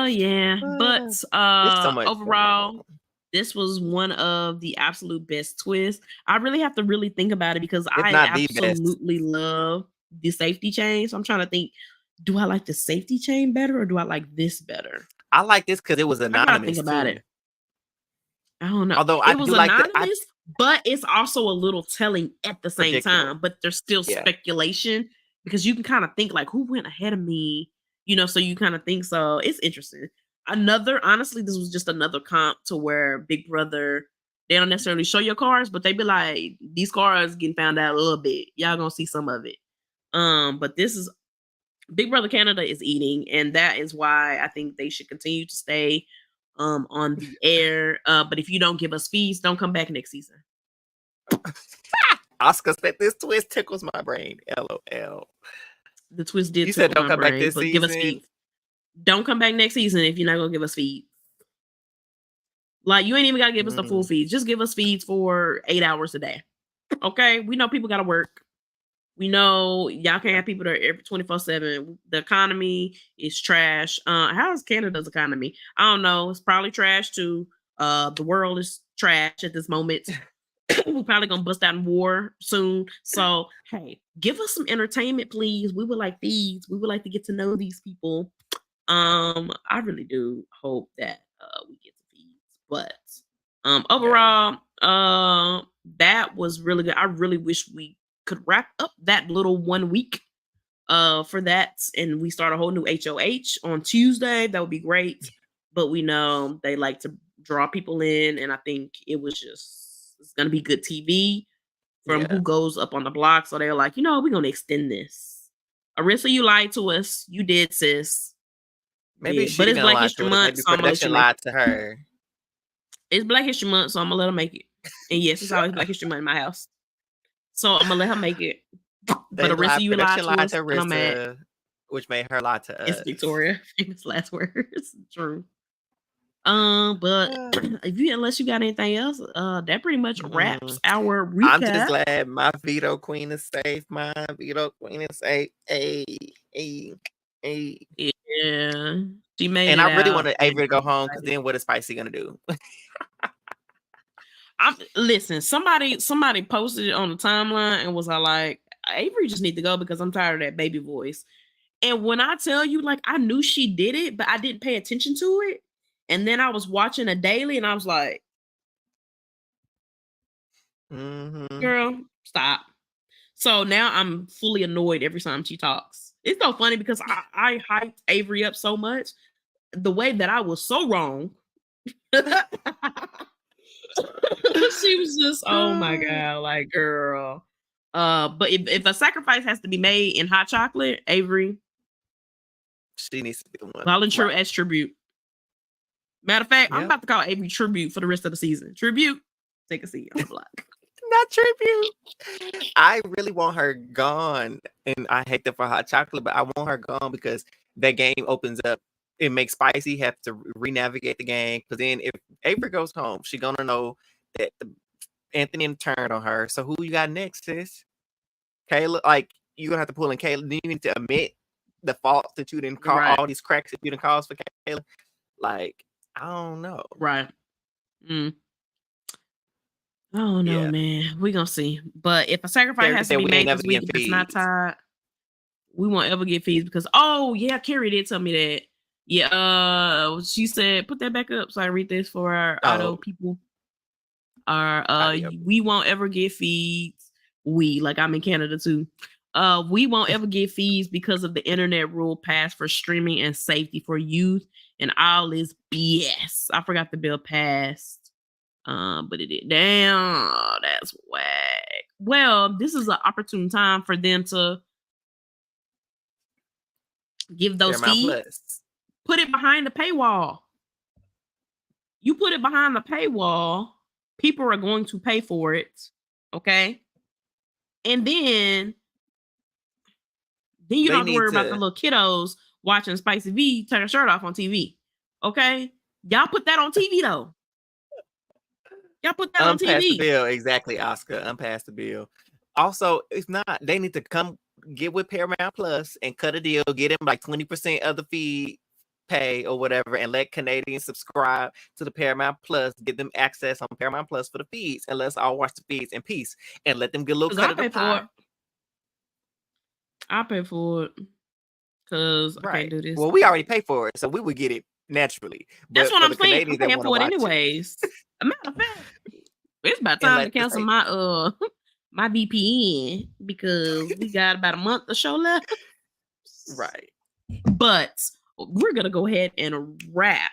Yeah. But so overall, this was one of the absolute best twists. I really have to really think about it because I absolutely love the safety chain. So I'm trying to think, do I like the safety chain better or do I like this better? I like this because it was anonymous. Think about it. I don't know. Although it was anonymous, but it's also a little telling at the same time. But there's still speculation because you can kind of think like, who went ahead of me? You know, so you kind of think so. It's interesting. Honestly, this was just another comp to where Big Brother, they don't necessarily show your cars, but they be like, these cars getting found out a little bit. Y'all gonna see some of it. But this is Big Brother Canada is eating, and that is why I think they should continue to stay on the air. But if you don't give us fees, don't come back next season. Oscar said this twist tickles my brain. LOL. The twist did. You said don't come back this season. Give us feeds. Don't come back next season if you're not gonna give us feeds. Like you ain't even gotta give us the full feeds. Just give us feeds for 8 hours a day. Okay, we know people gotta work. We know y'all can't have people that are every 24/7. The economy is trash. How is Canada's economy? I don't know. It's probably trash too. The world is trash at this moment. We're probably gonna bust out in war soon. So hey, give us some entertainment, please. We would like feeds. We would like to get to know these people. I really do hope that we get the feeds. But overall, that was really good. I really wish we could wrap up that little 1 week for that, and we start a whole new HOH on Tuesday. That would be great. But we know they like to draw people in, and I think it's gonna be good TV from who goes up on the block. So they're like, we're gonna extend this. Arissa, you lied to us. You did, sis. Maybe but it's Black History Month, so I'm gonna lie to her. It's Black History Month, so I'm gonna let her make it. And yes, it's always Black History Month in my house, so I'm gonna let her make it. But Arissa, you lied to us, and I'm mad. Which made her lie to us. It's Victoria. Famous last words. True. But unless you got anything else, that pretty much wraps our recap. I'm just glad my veto queen is safe. My veto queen is safe. Hey. Yeah, she made and it. I really wanted Avery to go home because then what is Spicy gonna do? Listen. Somebody posted it on the timeline and was like, Avery just need to go because I'm tired of that baby voice. And when I tell you, like, I knew she did it, but I didn't pay attention to it. And then I was watching a daily, and I was like, "Girl, stop." So now I'm fully annoyed every time she talks. It's so funny because I hyped Avery up so much. The way that I was so wrong. She was just, oh my God, like, girl. But if a sacrifice has to be made in hot chocolate, Avery, she needs to be the one. Volunteer as tribute. Matter of fact, I'm about to call Avery tribute for the rest of the season. Tribute, take a seat on the block. not tribute. I really want her gone, and I hate that for hot chocolate, but I want her gone because that game opens up. It makes Spicy have to re-navigate the game, because then if Avery goes home, she's gonna know that Anthony turned on her. So who you got next, sis? Kayla? Like, you're gonna have to pull in Kayla. Do you need to admit the faults that you didn't call, Right. all these cracks that you didn't cause for Kayla? Like, I don't know. Right. Oh no, Yeah. man. We gonna see. But if a sacrifice Carrie has to said be we made ain't never this week, getting if it's not fees. tied, we won't ever get fees because Carrie did tell me that. Yeah, she said put that back up so I read this for our auto people. We won't ever get fees. We, like I'm in Canada too. We won't ever get fees because of the internet rule passed for streaming and safety for youth, and all is BS. I forgot the bill passed. But it did. Damn, that's whack. Well, this is an opportune time for them to give those fees. Plus. Put it behind the paywall. You put it behind the paywall, people are going to pay for it. Okay. And then you don't have to worry about the little kiddos watching Spicy V take her shirt off on TV. Okay. Y'all put that on TV though. Y'all put that on TV. Unpass the bill. Exactly, Oscar. Unpass the bill. Also, if not, they need to come get with Paramount Plus and cut a deal, get them like 20% of the fee pay or whatever, and let Canadians subscribe to the Paramount Plus, get them access on Paramount Plus for the feeds, and let's all watch the feeds in peace and let them get a little cut of the pie. I'll pay for it because I can't do this. Well, we already pay for it, so we would get it naturally. But that's what I'm saying. I'm paying for it anyways. A matter of fact, it's about time to cancel my my VPN because we got about a month of show left. Right. But we're gonna go ahead and wrap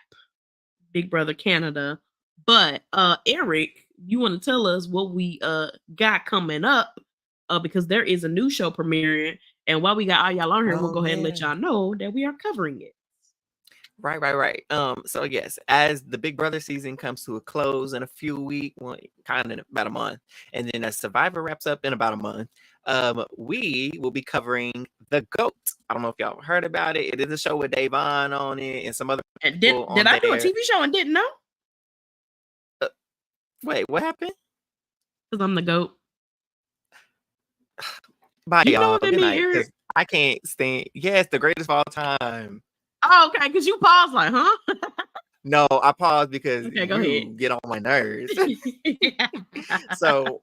Big Brother Canada. But Eric, you want to tell us what we got coming up? Because there is a new show premiering, and while we got all y'all on here, we'll go ahead and let y'all know that we are covering it. Right. So yes, as the Big Brother season comes to a close in a few weeks, well, kind of about a month, and then as Survivor wraps up in about a month, we will be covering The GOAT. I don't know if y'all heard about it. It is a show with Davon on it and some other people. Did I do a TV show and didn't know? Wait, what happened? Because I'm the GOAT. Bye, y'all. Good night. I can't stand. Yes, the greatest of all time. Oh, okay, because you paused like, huh? No, I paused because you get on my nerves. So,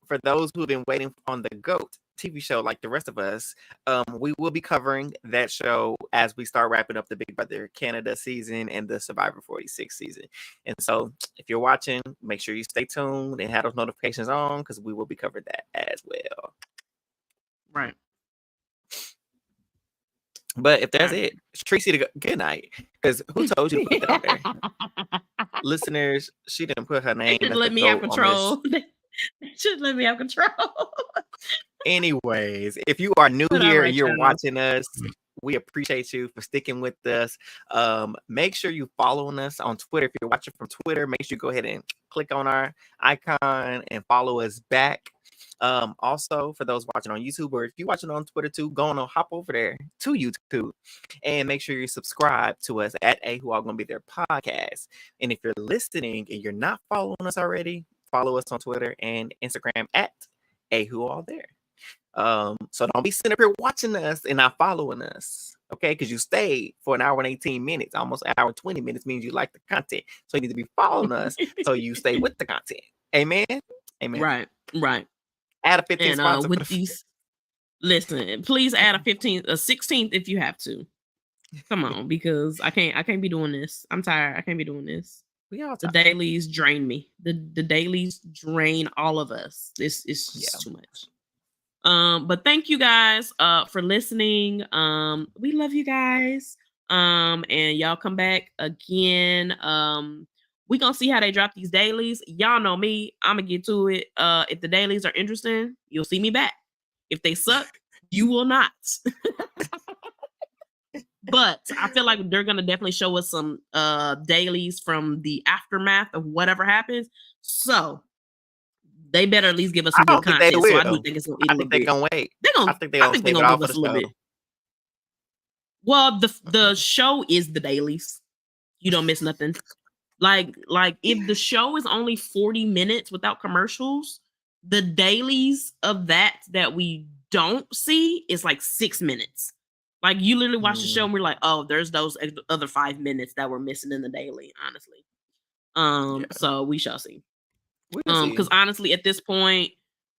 for those who've been waiting on the GOAT TV show, like the rest of us, we will be covering that show as we start wrapping up the Big Brother Canada season and the Survivor 46 season. And so, if you're watching, make sure you stay tuned and have those notifications on because we will be covering that as well. Right. But if that's it, Tracy, to go, good night. Because who told you to put that on there? Listeners, she didn't put her name. They let me have control. They should let me have control. Anyways, if you are new here and you're watching us, we appreciate you for sticking with us. Make sure you following us on Twitter. If you're watching from Twitter, make sure you go ahead and click on our icon and follow us back. Also, for those watching on YouTube, or if you're watching on Twitter too, go on and hop over there to YouTube and make sure you subscribe to us at Who All Gonna Be There podcast. And if you're listening and you're not following us already, follow us on Twitter and Instagram at Who All There. So don't be sitting up here watching us and not following us, okay? Because you stayed for an hour and 18 minutes, almost an hour and 20 minutes means you like the content. So you need to be following us so you stay with the content. Amen. Right. Add a 15th sponsor with these. Listen, please add a 16th if you have to. Come on, because I can't be doing this. I'm tired. I can't be doing this. The dailies drain me. The dailies drain all of us. This is just too much. But thank you guys for listening. We love you guys. And y'all come back again. We gonna see how they drop these dailies. Y'all know me. I'm gonna get to it. If the dailies are interesting, you'll see me back. If they suck, you will not. But I feel like they're gonna definitely show us some dailies from the aftermath of whatever happens. So they better at least give us I some good don't think they content. So I do will. think it's gonna eat I a little think they're bit. gonna wait. They're I gonna, think they're I gonna think they're save it gonna all give for us the a little show. bit. Well, the show is the dailies. You don't miss nothing. Like if the show is only 40 minutes without commercials, the dailies of that we don't see is like 6 minutes. Like you literally watch the show and we're like, oh, there's those other 5 minutes that were missing in the daily, honestly. Yeah, So we shall see. we'll see. Because honestly, at this point,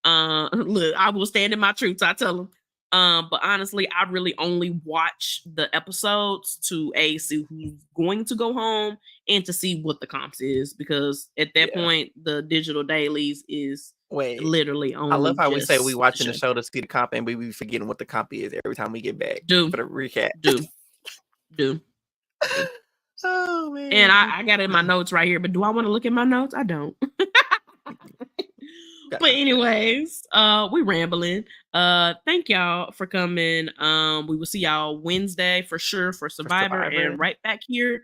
look, I will stand in my truth. I tell them. But honestly, I really only watch the episodes to see who's going to go home and to see what the comps is, because at that Yeah. point, the digital dailies is Wait, literally only. I love how we say we just watching the show. show to see the comp, and we be forgetting what the comp is every time we get back Do for the recap. do. Oh man. And I got it in my notes right here, but do I want to look at my notes? I don't. But anyways, we rambling. Thank y'all for coming. We will see y'all Wednesday for sure for Survivor, and right back here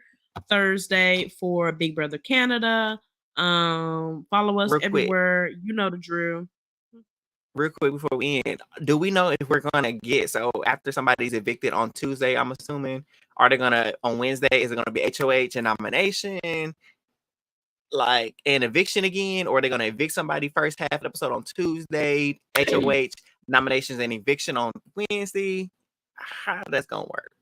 Thursday for Big Brother Canada. Follow us everywhere. You know the drill. Real quick before we end, do we know if we're gonna get, so after somebody's evicted on Tuesday, I'm assuming, are they gonna on Wednesday, is it gonna be HOH and nomination, like an eviction again, or are they gonna evict somebody first half of the episode on Tuesday, HOH, nominations and eviction on Wednesday? How that's gonna work?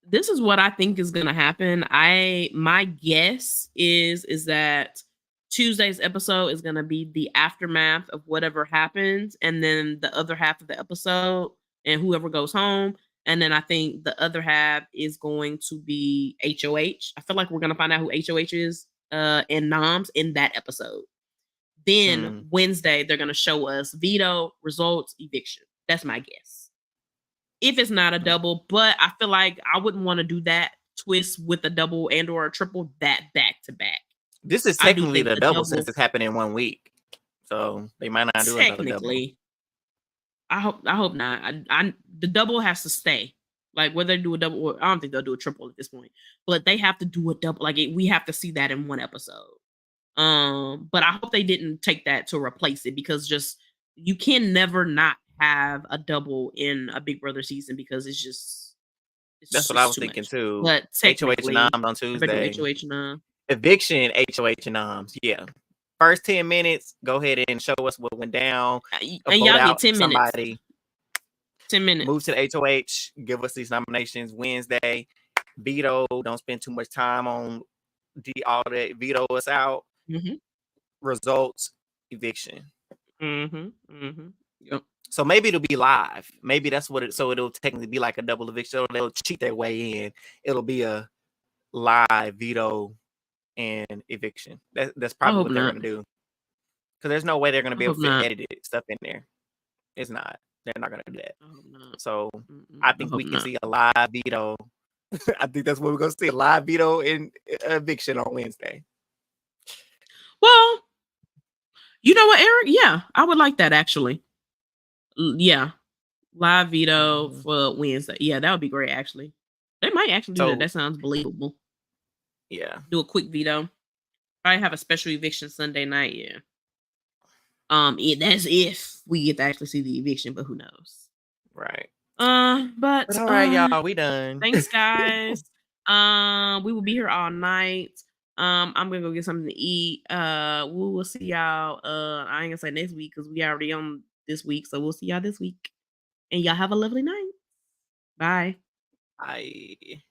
This is what I think is gonna happen. My guess is that Tuesday's episode is gonna be the aftermath of whatever happens, and then the other half of the episode and whoever goes home. And then I think the other half is going to be HOH. I feel like we're gonna find out who HOH is and Noms in that episode. Then Wednesday they're gonna show us veto, results, eviction. That's my guess. If it's not a double, but I feel like I wouldn't want to do that twist with a double and or a triple that back to back. This is technically the double since it's happening in 1 week, so they might not do another double. I hope not. The double has to stay. Like whether they do a double, or I don't think they'll do a triple at this point, but they have to do a double. Like we have to see that in one episode. But I hope they didn't take that to replace it, because just you can never not have a double in a Big Brother season, because that's what I was thinking too. But HOH and Noms on Tuesday. HOH and eviction, HOH and Noms. Yeah. First 10 minutes, go ahead and show us what went down. And y'all get 10 minutes. 10 minutes. Move to the HOH. Give us these nominations Wednesday. Veto. Don't spend too much time on all that. Veto us out. Results. Eviction. Yep. So maybe it'll be live. Maybe that's what it. So it'll technically be like a double eviction. They'll cheat their way in. It'll be a live veto and eviction. That's probably what they're gonna do. Because there's no way they're gonna be able to edit stuff in there. It's not. They're not gonna do that. So I think we can see a live veto. I think that's what we're gonna see: a live veto and eviction on Wednesday. Well, you know what, Eric? Yeah, I would like that actually. Yeah, live veto for Wednesday. Yeah, that would be great. Actually, they might actually do that. That sounds believable. Yeah, do a quick veto. I have a special eviction Sunday night. Yeah. That's if we get to actually see the eviction, but who knows? Right. But all right, y'all, we done. Thanks, guys. We will be here all night. I'm gonna go get something to eat. We will see y'all. I ain't gonna say next week because we already on this week, so we'll see y'all this week. And y'all have a lovely night. Bye. Bye.